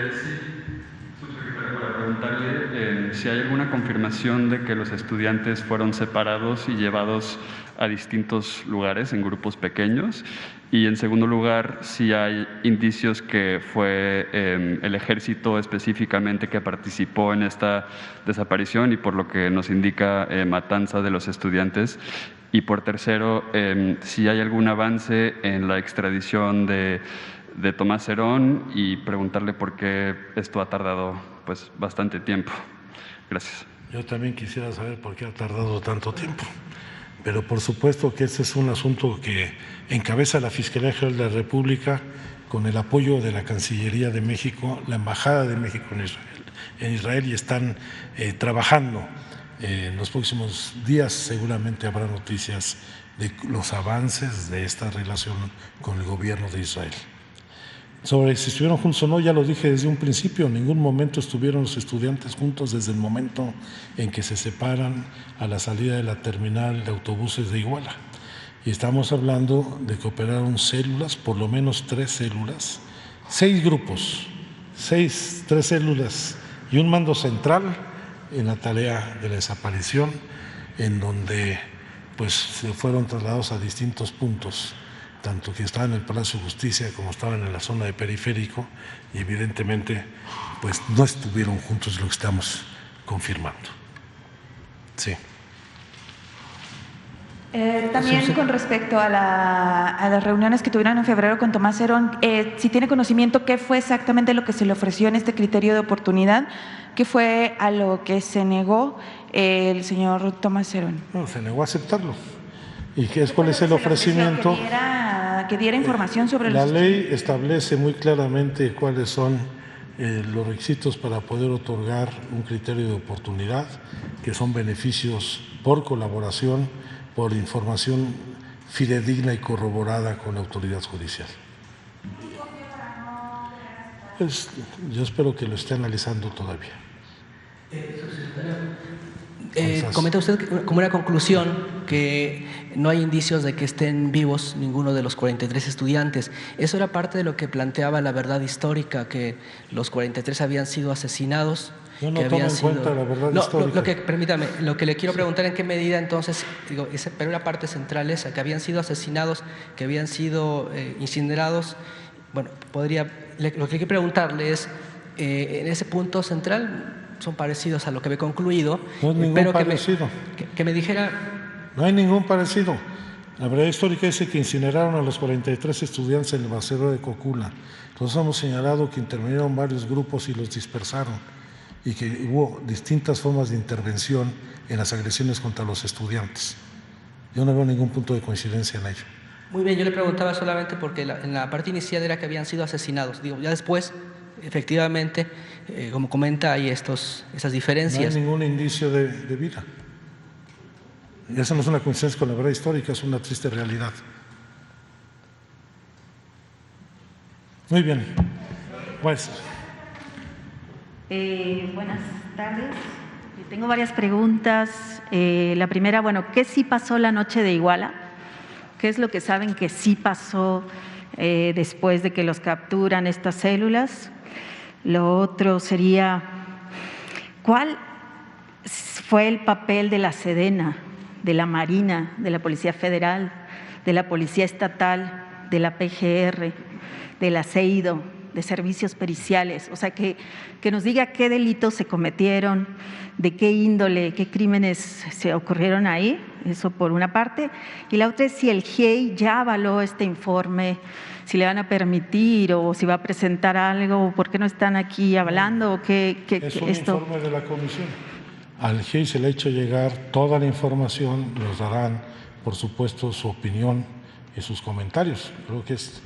H: subsecretario, para preguntarle si hay alguna confirmación de que los estudiantes fueron separados y llevados a distintos lugares en grupos pequeños, y en segundo lugar, si hay indicios que fue el ejército específicamente que participó en esta desaparición y por lo que nos indica matanza de los estudiantes, y por tercero, si hay algún avance en la extradición de Tomás Herón, y preguntarle por qué esto ha tardado pues bastante tiempo. Gracias.
A: Yo también quisiera saber por qué ha tardado tanto tiempo, pero por supuesto que este es un asunto que encabeza la Fiscalía General de la República con el apoyo de la Cancillería de México, la Embajada de México en Israel, y están trabajando. En los próximos días seguramente habrá noticias de los avances de esta relación con el gobierno de Israel. Sobre si estuvieron juntos o no, ya lo dije desde un principio, en ningún momento estuvieron los estudiantes juntos desde el momento en que se separan a la salida de la terminal de autobuses de Iguala. Y estamos hablando de que operaron células, por lo menos 3 células, 6 grupos, 3 células y un mando central en la tarea de la desaparición, en donde pues se fueron trasladados a distintos puntos, tanto que estaban en el Palacio de Justicia como estaban en la zona de periférico, y evidentemente pues no estuvieron juntos, lo que estamos confirmando. Sí.
I: También con respecto a las reuniones que tuvieron en febrero con Tomás Herón, si tiene conocimiento qué fue exactamente lo que se le ofreció en este criterio de oportunidad, qué fue a lo que se negó el señor Tomás Herón.
A: No, se negó a aceptarlo. ¿Y cuál es el ofrecimiento?
I: Que diera información sobre
A: la ley establece muy claramente cuáles son los requisitos para poder otorgar un criterio de oportunidad, que son beneficios por colaboración, por información fidedigna y corroborada con la autoridad judicial. Pues, yo espero que lo esté analizando todavía.
J: Comenta usted como una conclusión que no hay indicios de que estén vivos ninguno de los 43 estudiantes. Eso era parte de lo que planteaba la verdad histórica, que los 43 habían sido asesinados.
A: Yo no tomo en cuenta la verdad histórica.
J: Permítame, lo que le quiero preguntar en qué medida entonces, pero una parte central esa, que habían sido asesinados, que habían sido incinerados. Bueno, lo que hay que preguntarle es, en ese punto central, son parecidos a lo que he concluido.
A: No es ningún parecido.
J: Que me dijera.
A: No hay ningún parecido. La verdad histórica dice que incineraron a los 43 estudiantes en el basural de Cocula. Entonces hemos señalado que intervinieron varios grupos y los dispersaron y que hubo distintas formas de intervención en las agresiones contra los estudiantes. Yo no veo ningún punto de coincidencia en ello.
J: Muy bien, yo le preguntaba solamente porque en la parte inicial era que habían sido asesinados. Digo, ya después, efectivamente, como comenta, hay esas diferencias.
A: No hay ningún indicio de vida. Y eso no es una coincidencia con la verdad histórica, es una triste realidad. Muy bien. Pues.
K: Buenas tardes. Tengo varias preguntas. La primera, bueno, ¿qué sí pasó la noche de Iguala? ¿Qué es lo que saben que sí pasó después de que los capturan estas células? Lo otro sería, ¿cuál fue el papel de la Sedena, de la Marina, de la Policía Federal, de la Policía Estatal, de la PGR, de la CEIDO, de servicios periciales? O sea, que nos diga qué delitos se cometieron, de qué índole, qué crímenes se ocurrieron ahí, eso por una parte. Y la otra es si el GIEI ya avaló este informe, si le van a permitir o si va a presentar algo, ¿por qué no están aquí hablando? ¿O
A: es un informe de la comisión. Al GIEI se le ha hecho llegar toda la información, nos darán, por supuesto, su opinión y sus comentarios. Creo que es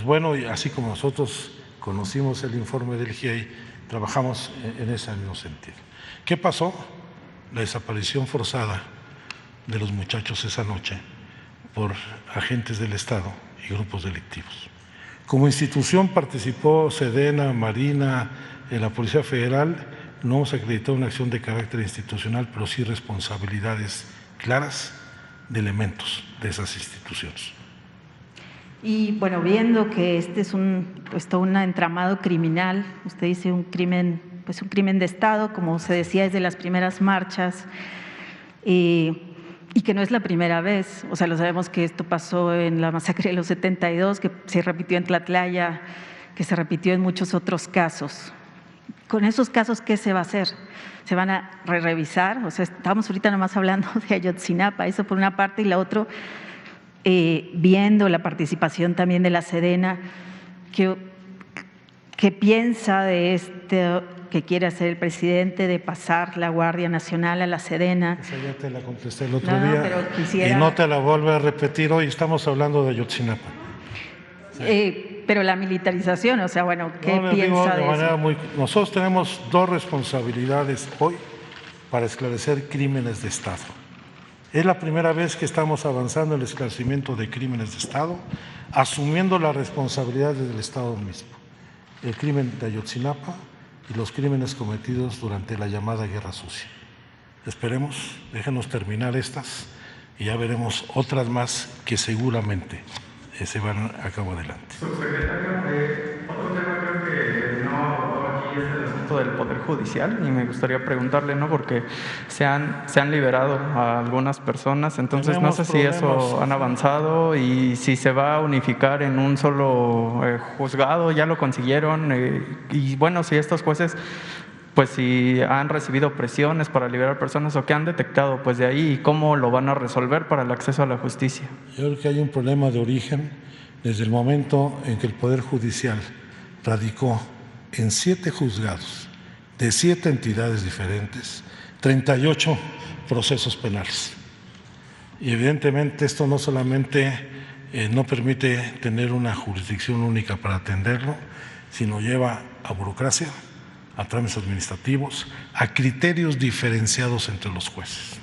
A: bueno, y así como nosotros conocimos el informe del GIEI, trabajamos en ese mismo sentido. ¿Qué pasó? La desaparición forzada de los muchachos esa noche por agentes del Estado y grupos delictivos. Como institución participó Sedena, Marina, la Policía Federal. No hemos acreditado una acción de carácter institucional, pero sí responsabilidades claras de elementos de esas instituciones.
K: Y bueno, viendo que este es todo un entramado criminal, usted dice un crimen de Estado, como se decía desde las primeras marchas, y que no es la primera vez. O sea, lo sabemos que esto pasó en la masacre de los 72, que se repitió en Tlatlaya, que se repitió en muchos otros casos. Con esos casos, ¿qué se va a hacer? ¿Se van a revisar? O sea, estamos ahorita nomás hablando de Ayotzinapa, eso por una parte, y la otra, viendo la participación también de la Sedena, ¿qué piensa de esto que quiere hacer el presidente de pasar la Guardia Nacional a la Sedena?
A: Esa ya te la contesté el otro día y no te la vuelvo a repetir hoy, estamos hablando de Ayotzinapa.
K: Sí. Pero la militarización, o sea, bueno, ¿qué piensa de eso?
A: Nosotros tenemos dos responsabilidades hoy para esclarecer crímenes de Estado. Es la primera vez que estamos avanzando en el esclarecimiento de crímenes de Estado, asumiendo la responsabilidad del Estado mismo. El crimen de Ayotzinapa y los crímenes cometidos durante la llamada Guerra Sucia. Esperemos, déjenos terminar estas y ya veremos otras más que seguramente se van a cabo adelante.
L: Subsecretario, otro tema creo que no abordó aquí es el asunto del Poder Judicial y me gustaría preguntarle, ¿no? Porque se han liberado a algunas personas, entonces no sé si eso han avanzado y si se va a unificar en un solo juzgado, ya lo consiguieron y bueno, si estos jueces pues si han recibido presiones para liberar personas o qué han detectado pues de ahí y cómo lo van a resolver para el acceso a la justicia.
A: Yo creo que hay un problema de origen desde el momento en que el Poder Judicial radicó en 7 juzgados de 7 entidades diferentes 38 procesos penales. Y evidentemente esto no solamente no permite tener una jurisdicción única para atenderlo, sino lleva a burocracia, a trámites administrativos, a criterios diferenciados entre los jueces.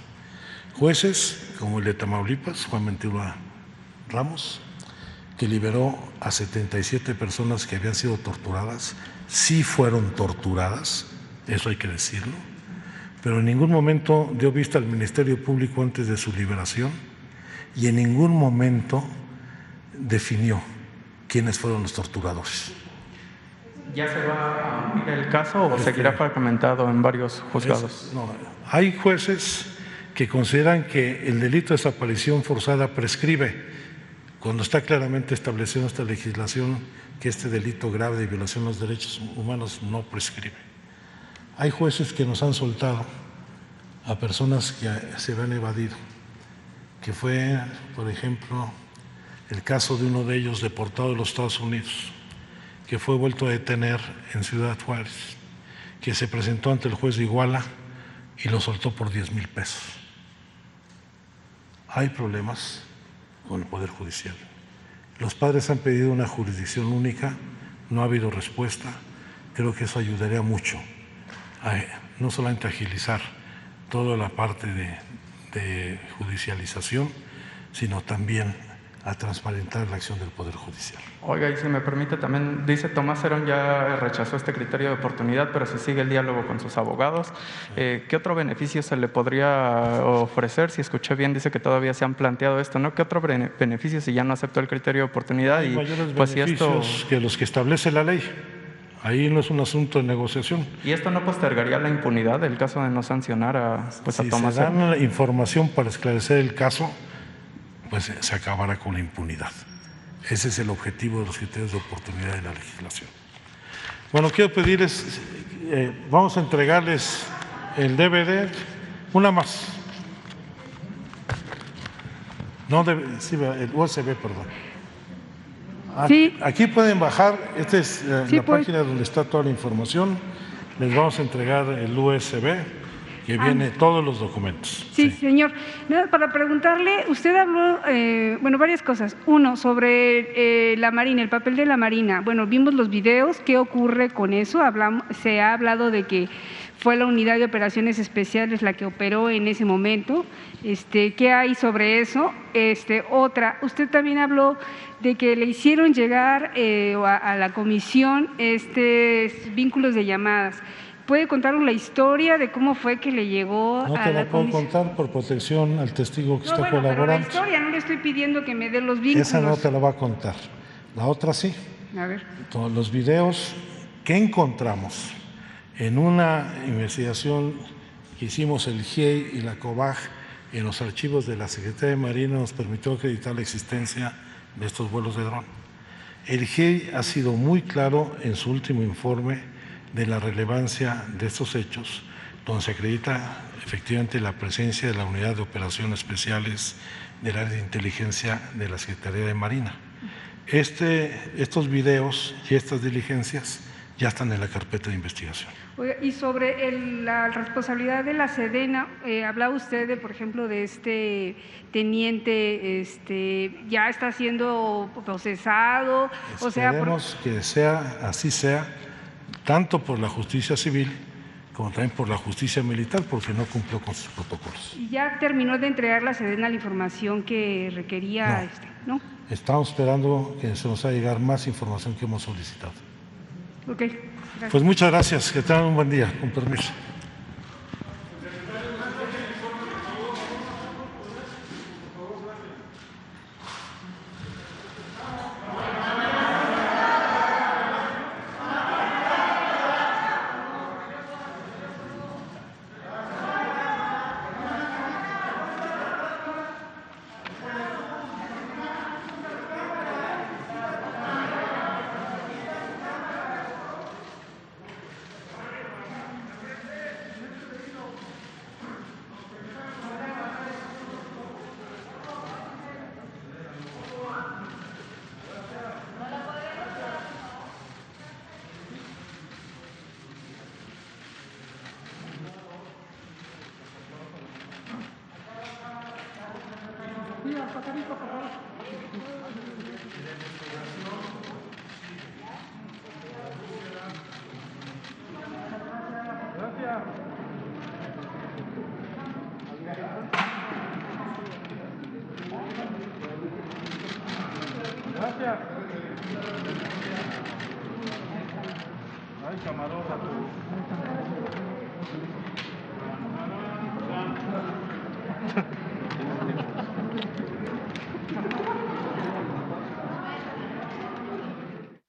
A: Jueces como el de Tamaulipas, Juan Ventura Ramos, que liberó a 77 personas que habían sido torturadas, sí fueron torturadas, eso hay que decirlo, pero en ningún momento dio vista al Ministerio Público antes de su liberación y en ningún momento definió quiénes fueron los torturadores.
L: ¿Ya se va a abrir el caso o seguirá fragmentado en varios juzgados?
A: No, hay jueces que consideran que el delito de desaparición forzada prescribe cuando está claramente establecido en esta legislación que este delito grave de violación de los derechos humanos no prescribe. Hay jueces que nos han soltado a personas que se habían evadido, que fue, por ejemplo, el caso de uno de ellos deportado de los Estados Unidos, que fue vuelto a detener en Ciudad Juárez, que se presentó ante el juez de Iguala y lo soltó por 10,000 pesos. Hay problemas con el Poder Judicial. Los padres han pedido una jurisdicción única, no ha habido respuesta. Creo que eso ayudaría mucho a no solamente agilizar toda la parte de judicialización, sino también a transparentar la acción del Poder Judicial.
L: Oiga, y si me permite también, dice Tomás Herón ya rechazó este criterio de oportunidad, pero se sigue el diálogo con sus abogados. ¿Qué otro beneficio se le podría ofrecer? Si escuché bien, dice que todavía se han planteado esto, ¿no? ¿Qué otro beneficio si ya no aceptó el criterio de oportunidad?
A: Hay mayores beneficios que los que establece la ley. Ahí no es un asunto de negociación.
L: ¿Y esto no postergaría la impunidad del caso de no sancionar a Tomás
A: Herón? Si se dan información para esclarecer el caso, pues se acabará con la impunidad. Ese es el objetivo de los criterios de oportunidad de la legislación. Bueno, quiero pedirles, vamos a entregarles el DVD, una más. No, sí, el USB, perdón.
F: Sí.
A: Aquí pueden bajar, esta es la página donde está toda la información. Les vamos a entregar el USB. Que viene todos los documentos.
F: Sí, señor. Nada, para preguntarle, usted habló, varias cosas. Uno, sobre la Marina, el papel de la Marina. Bueno, vimos los videos, ¿qué ocurre con eso? Se ha hablado de que fue la Unidad de Operaciones Especiales la que operó en ese momento. ¿Qué hay sobre eso? Otra, usted también habló de que le hicieron llegar a la comisión vínculos de llamadas. ¿Puede contarnos la historia de cómo fue que le llegó a la comisión?
A: No te la puedo contar por protección al testigo que está colaborando.
F: Pero la historia, no le estoy pidiendo que me dé los vínculos.
A: Esa no te la va a contar. La otra sí.
F: A ver.
A: Todos los videos que encontramos en una investigación que hicimos el GIEI y la COBAG en los archivos de la Secretaría de Marina nos permitió acreditar la existencia de estos vuelos de dron. El GIEI ha sido muy claro en su último informe de la relevancia de estos hechos, donde se acredita efectivamente la presencia de la Unidad de Operaciones Especiales del Área de Inteligencia de la Secretaría de Marina. Estos videos y estas diligencias ya están en la carpeta de investigación.
F: Y sobre la responsabilidad de la Sedena, hablaba usted de, por ejemplo, de este teniente, ya está siendo procesado.
A: Esperemos que así sea, tanto por la justicia civil como también por la justicia militar, porque no cumplió con sus protocolos.
F: ¿Y ya terminó de entregar la Sedena la información que requería?
A: No. Estamos esperando que se nos haga llegar más información que hemos solicitado.
F: Ok, gracias.
A: Pues muchas gracias, que tengan un buen día, con permiso. Gracias. Ay, camarógrafo.